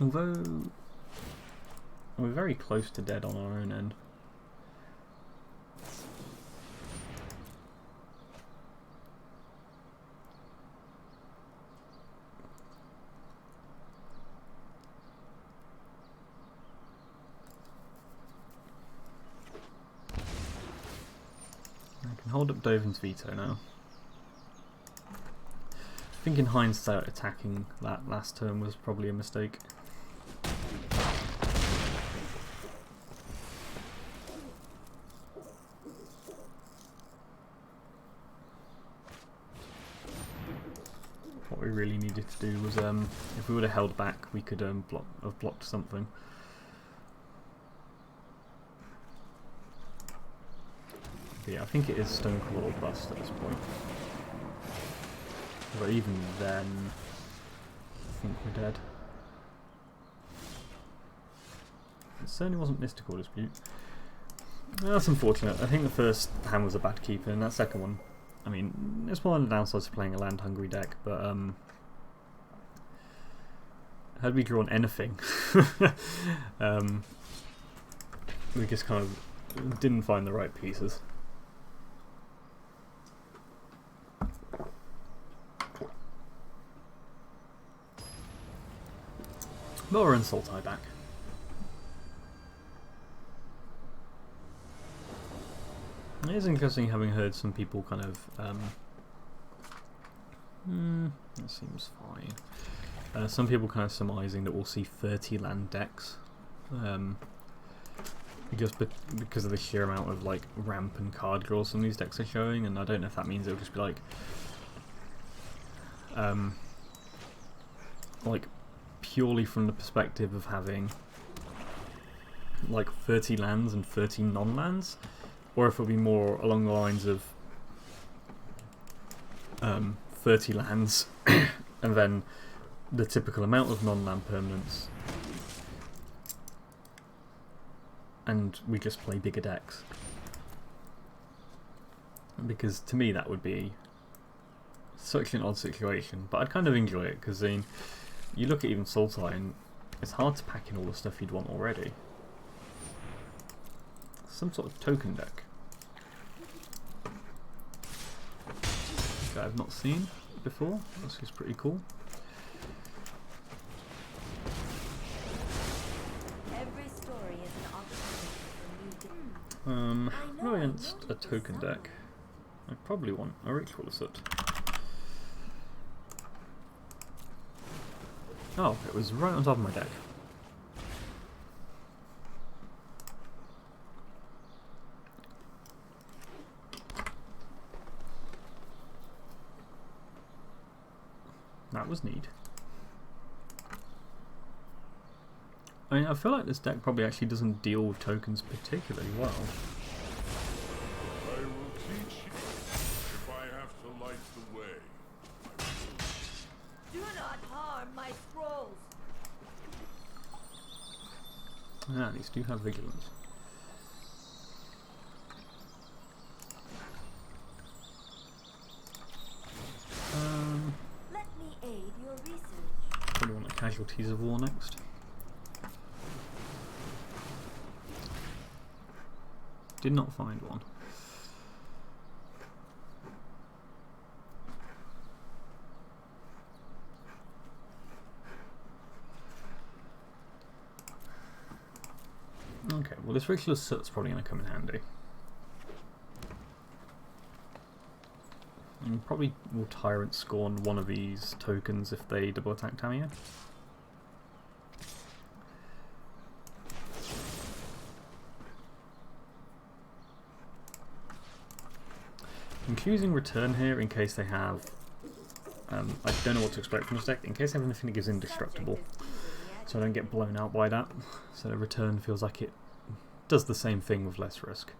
Although we're very close to dead on our own end. I can hold up Dovin's Veto now. I think in hindsight attacking that last turn was probably a mistake. What we really needed to do was, if we would have held back, we could have blocked something. But yeah, I think it is Stonecoil or bust at this point. But even then, I think we're dead. It certainly wasn't Mystical Dispute. That's unfortunate. I think the first hand was a bad keeper, and that second one, I mean, it's one of the downsides of playing a land-hungry deck, but had we drawn anything, we just kind of didn't find the right pieces. But we're in Sultai back. It is interesting having heard some people kind of that seems fine. Some people kind of surmising that we'll see 30 land decks, because of the sheer amount of like ramp and card draws some of these decks are showing, and I don't know if that means it'll just be like purely from the perspective of having like 30 lands and 30 non-lands, or if it'll be more along the lines of 30 lands and then the typical amount of non-land permanents, and we just play bigger decks. Because to me that would be such an odd situation, but I'd kind of enjoy it, because you look at even Sultai and it's hard to pack in all the stuff you'd want already. Some sort of token deck that I've not seen before. This is pretty cool. Every story is an opportunity for new Go against a token deck. I probably want a Ritualist. Oh, it was right on top of my deck. That was neat. I mean, I feel like this deck probably actually doesn't deal with tokens particularly well. I will teach you if I have to light the way. Do not harm my scrolls. Ah, these do have vigilance. Let me aid your research. Probably want the Casualties of War next. Did not find one. Okay, well this Ritualist Soot's probably going to come in handy. And probably will Tyrant scorn one of these tokens if they double attack Tamiya. I'm choosing Return here in case they have... I don't know what to expect from this deck, in case they have anything that gives Indestructible, so I don't get blown out by that. So Return feels like it does the same thing with less risk.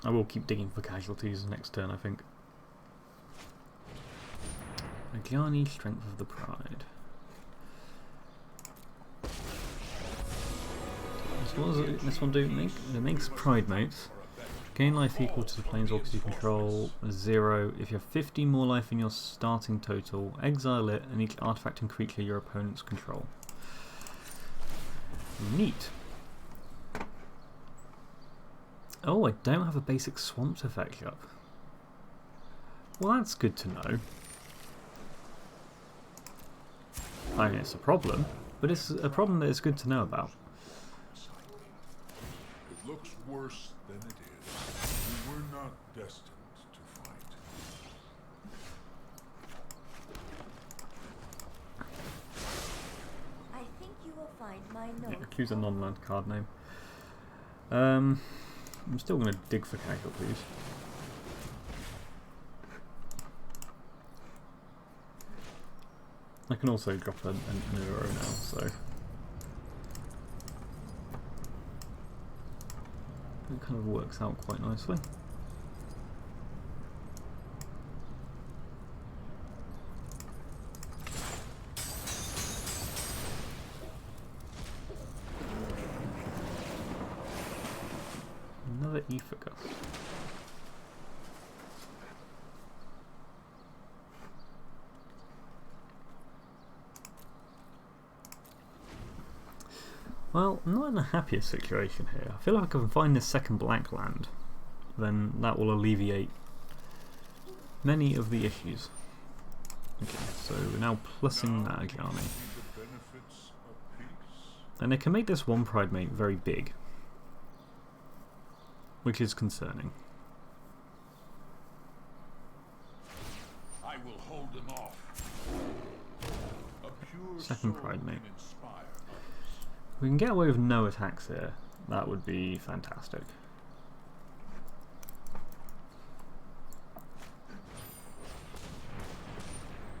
I will keep digging for casualties next turn, I think. Agiani, Strength of the Pride. So what does this one do? It makes Pride Mates. Gain life equal to the planeswalkers you control, 0. If you have 50 more life in your starting total, exile it and each artifact and creature your opponents control. Neat. Oh, I don't have a basic Swamped effect up. Well, that's good to know. I mean, it's a problem, but it's a problem that it's good to know about. It looks worse than it is. We were not destined to fight. I think you will find my Yeah, note. choose a non-land card name. I'm still going to dig for casualties. I can also drop an arrow now, so it kind of works out quite nicely. Another Aether Gust. Well, I'm not in the happiest situation here. I feel like if I can find this second black land, then that will alleviate many of the issues. Okay, so we're now plussing that Ajani. The benefits of peace. And it can make this one Pride Mate very big, which is concerning. I will hold them off. A pure Second soul Pride Mate. can inspire others. If we can get away with no attacks here, that would be fantastic.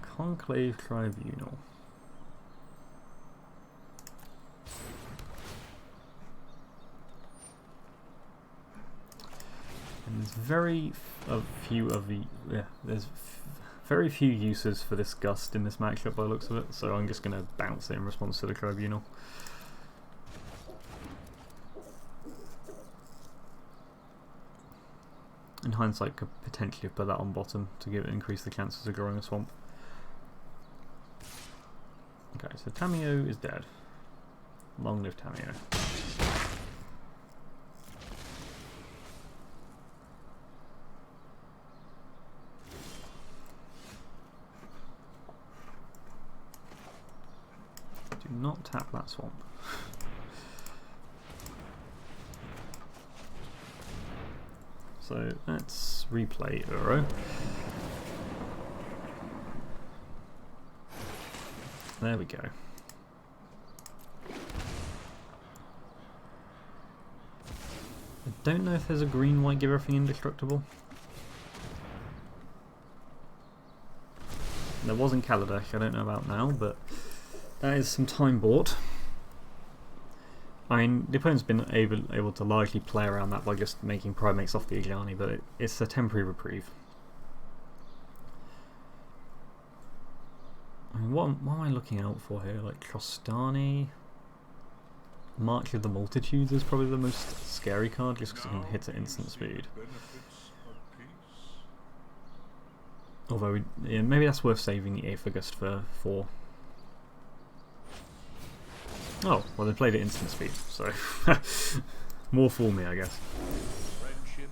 Conclave Tribunal. And there's very very few uses for this Gust in this matchup by the looks of it, so I'm just going to bounce it in response to the Tribunal. In hindsight, could potentially put that on bottom to increase the chances of growing a swamp. Okay, so Tamio is dead. Long live Tamio. Do not tap that swamp. So let's replay Uro. There we go. I don't know if there's a green-white give everything indestructible. There was in Kaladesh, I don't know about now, but that is some time bought. I mean, the opponent's been able to largely play around that by just making primates off the Ajani, but it's a temporary reprieve. I mean, what am I looking out for here? Like Trostani? March of the Multitudes is probably the most scary card, just because it can hit at instant speed. Benefits of peace. Although, yeah, maybe that's worth saving the Aethergust for 4. Oh, well they played at instant speed, so more for me, I guess. Friendship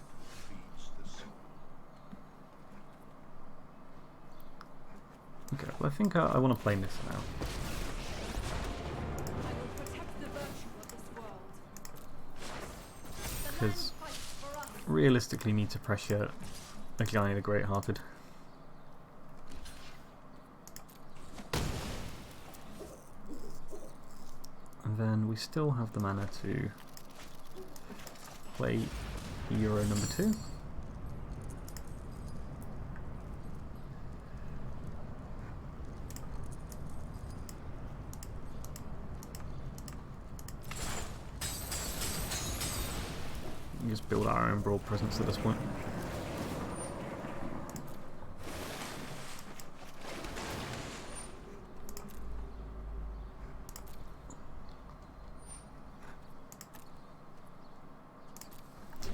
feeds the soul. Okay, well I think I want to play this now. I will protect the virtue of this world. The land Because fights for us. realistically need to pressure Ajani the Great-Hearted. And then we still have the mana to play Euro number 2. We just build our own broad presence at this point.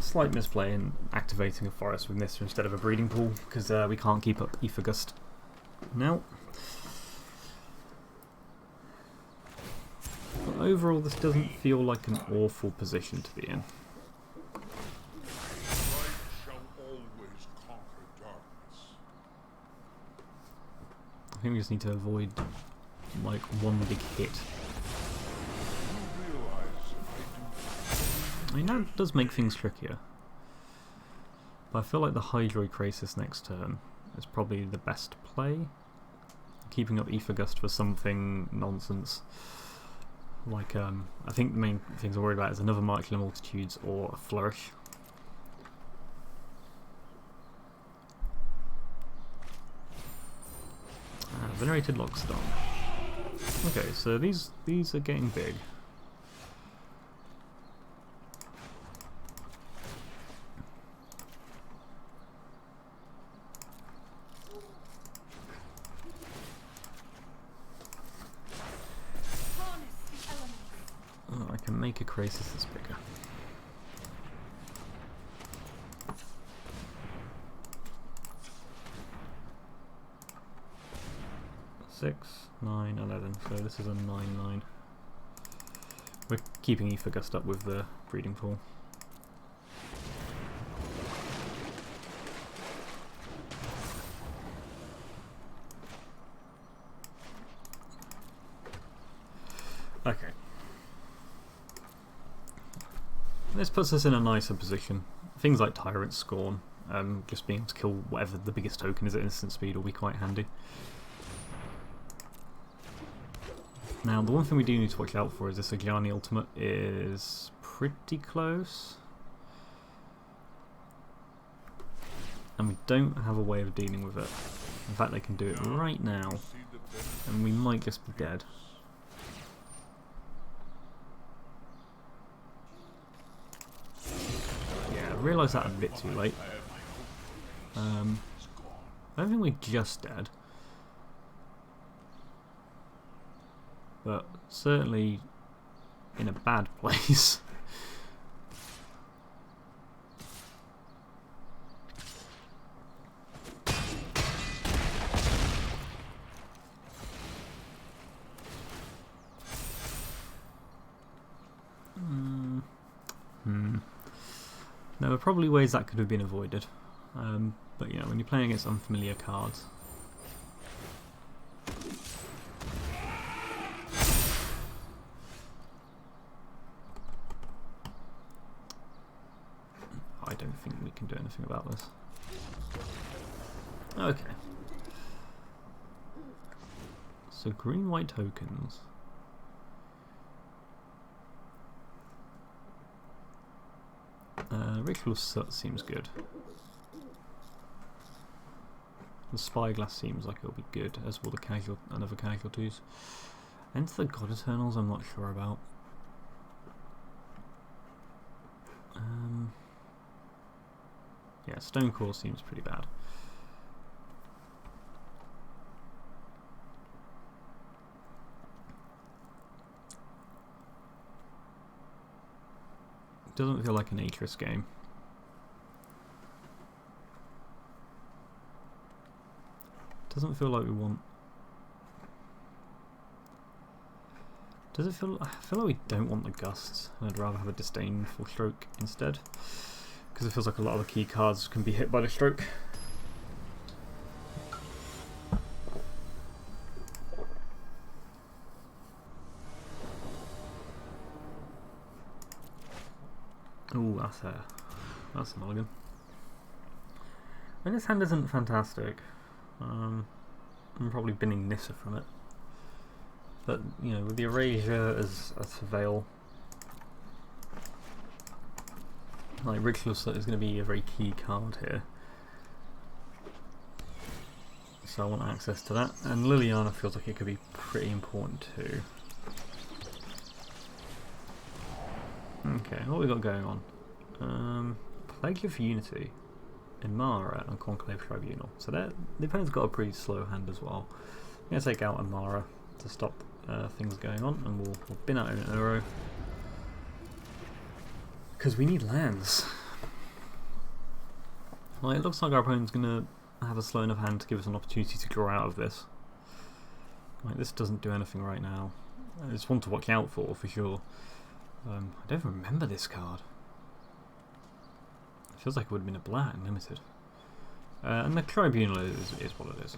Slight misplay in activating a forest with Nissa instead of a breeding pool, because we can't keep up Aethergust now. But overall, this doesn't feel like an awful position to be in. Light shall always conquer darkness. I think we just need to avoid like one big hit. You realize I do. I mean, that does make things trickier. But I feel like the Hydroid Crisis next turn is probably the best play. Keeping up Aethergust for something nonsense. Like, I think the main things I'm worried about is another March of the Multitudes or a Flourish. Venerated Lockstone. Okay, so these are getting big. Harness the elements. Oh, I can make a Crisis that's bigger. Six, 9, 11. So this is a 9/9. We're keeping Aether Gust up with the breeding pool. Okay. This puts us in a nicer position. Things like Tyrant Scorn, just being able to kill whatever the biggest token is at instant speed will be quite handy. Now, the one thing we do need to watch out for is this Ajani ultimate is pretty close. And we don't have a way of dealing with it. In fact, they can do it right now, and we might just be dead. Yeah, I realised that a bit too late. I don't think we're just dead. But certainly in a bad place. There were probably ways that could have been avoided, but you know, when you're playing against unfamiliar cards. I don't think we can do anything about this. Okay. So green-white tokens. Ritual Soot seems good. The Spyglass seems like it'll be good, as will the other casualties. Enter the God Eternals, I'm not sure about. Yeah, Stonecore seems pretty bad. Doesn't feel like an Atris game. Doesn't feel like we want. Does it feel? I feel like we don't want the gusts. I'd rather have a disdainful stroke instead, because it feels like a lot of the key cards can be hit by the stroke. Ooh, that's a mulligan. And this hand isn't fantastic. I'm probably binning Nissa from it. But, you know, with the Erasure as a Surveil, like, Ritual Soot is going to be a very key card here. So I want access to that. And Liliana feels like it could be pretty important too. Okay, what we got going on? Plague of Unity, Imara, and Conclave Tribunal. So the opponent's got a pretty slow hand as well. I'm going to take out Imara to stop things going on, and we'll bin out an Uro. Because we need lands. Well, it looks like our opponent's going to have a slow enough hand to give us an opportunity to draw out of this. Like, this doesn't do anything right now. It's one to watch out for sure. I don't remember this card. It feels like it would have been a black limited. And the Tribunal is what it is.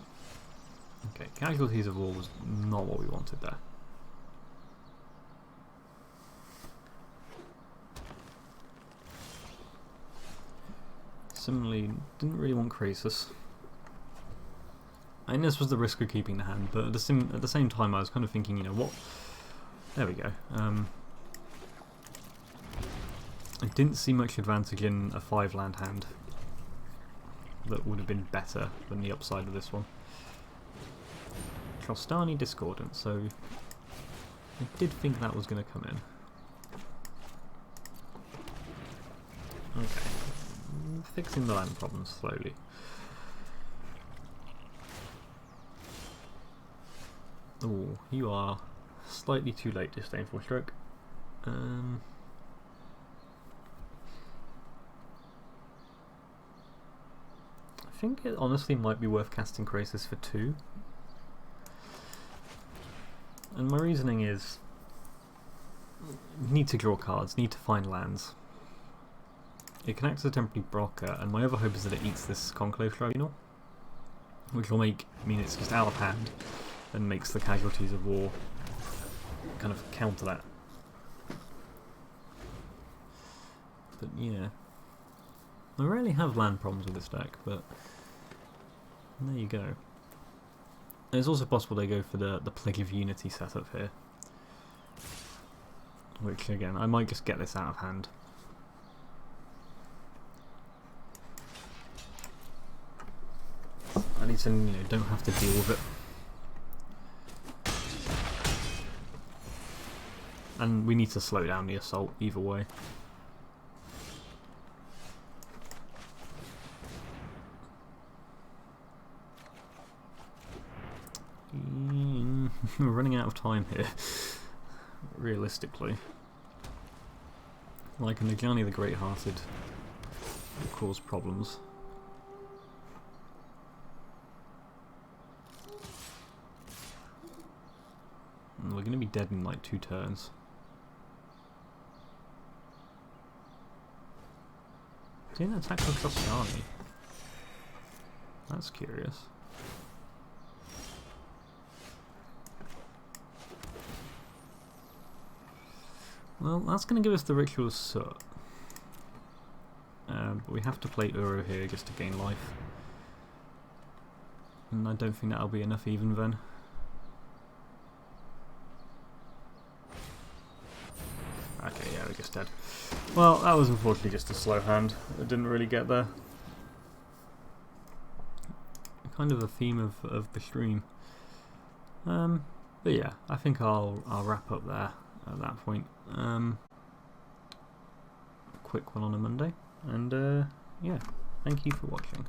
Okay, Casualties of War was not what we wanted there. Similarly, didn't really want Krasis. I think this was the risk of keeping the hand, but at the same time I was kind of thinking, you know what? There we go. I didn't see much advantage in a 5-land hand that would have been better than the upside of this one. Trostani Discordant, so I did think that was going to come in. Okay, fixing the land problems slowly. Oh, you are slightly too late, Disdainful Stroke. I think it honestly might be worth casting Krasis for 2. And my reasoning is, need to draw cards, need to find lands. It can act as a temporary blocker, and my other hope is that it eats this Conclave Tribunal, which will mean it's just out of hand, and makes the casualties of war kind of counter that. But yeah, I rarely have land problems with this deck, but there you go. And it's also possible they go for the Plague of Unity setup here, which again, I might just get this out of hand. At least then, you know, don't have to deal with it. And we need to slow down the assault either way. We're running out of time here, realistically. Like a Najani the Great-Hearted will cause problems. And we're going to be dead in like 2 turns. Didn't attack with Toscani. That's curious. Well, that's going to give us the Ritual of Soot. But we have to play Uro here just to gain life. And I don't think that'll be enough even then. Okay, yeah, we're just dead. Well, that was unfortunately just a slow hand. It didn't really get there. Kind of a theme of the stream. But yeah, I think I'll wrap up there at that point. Quick one on a Monday, and yeah, thank you for watching.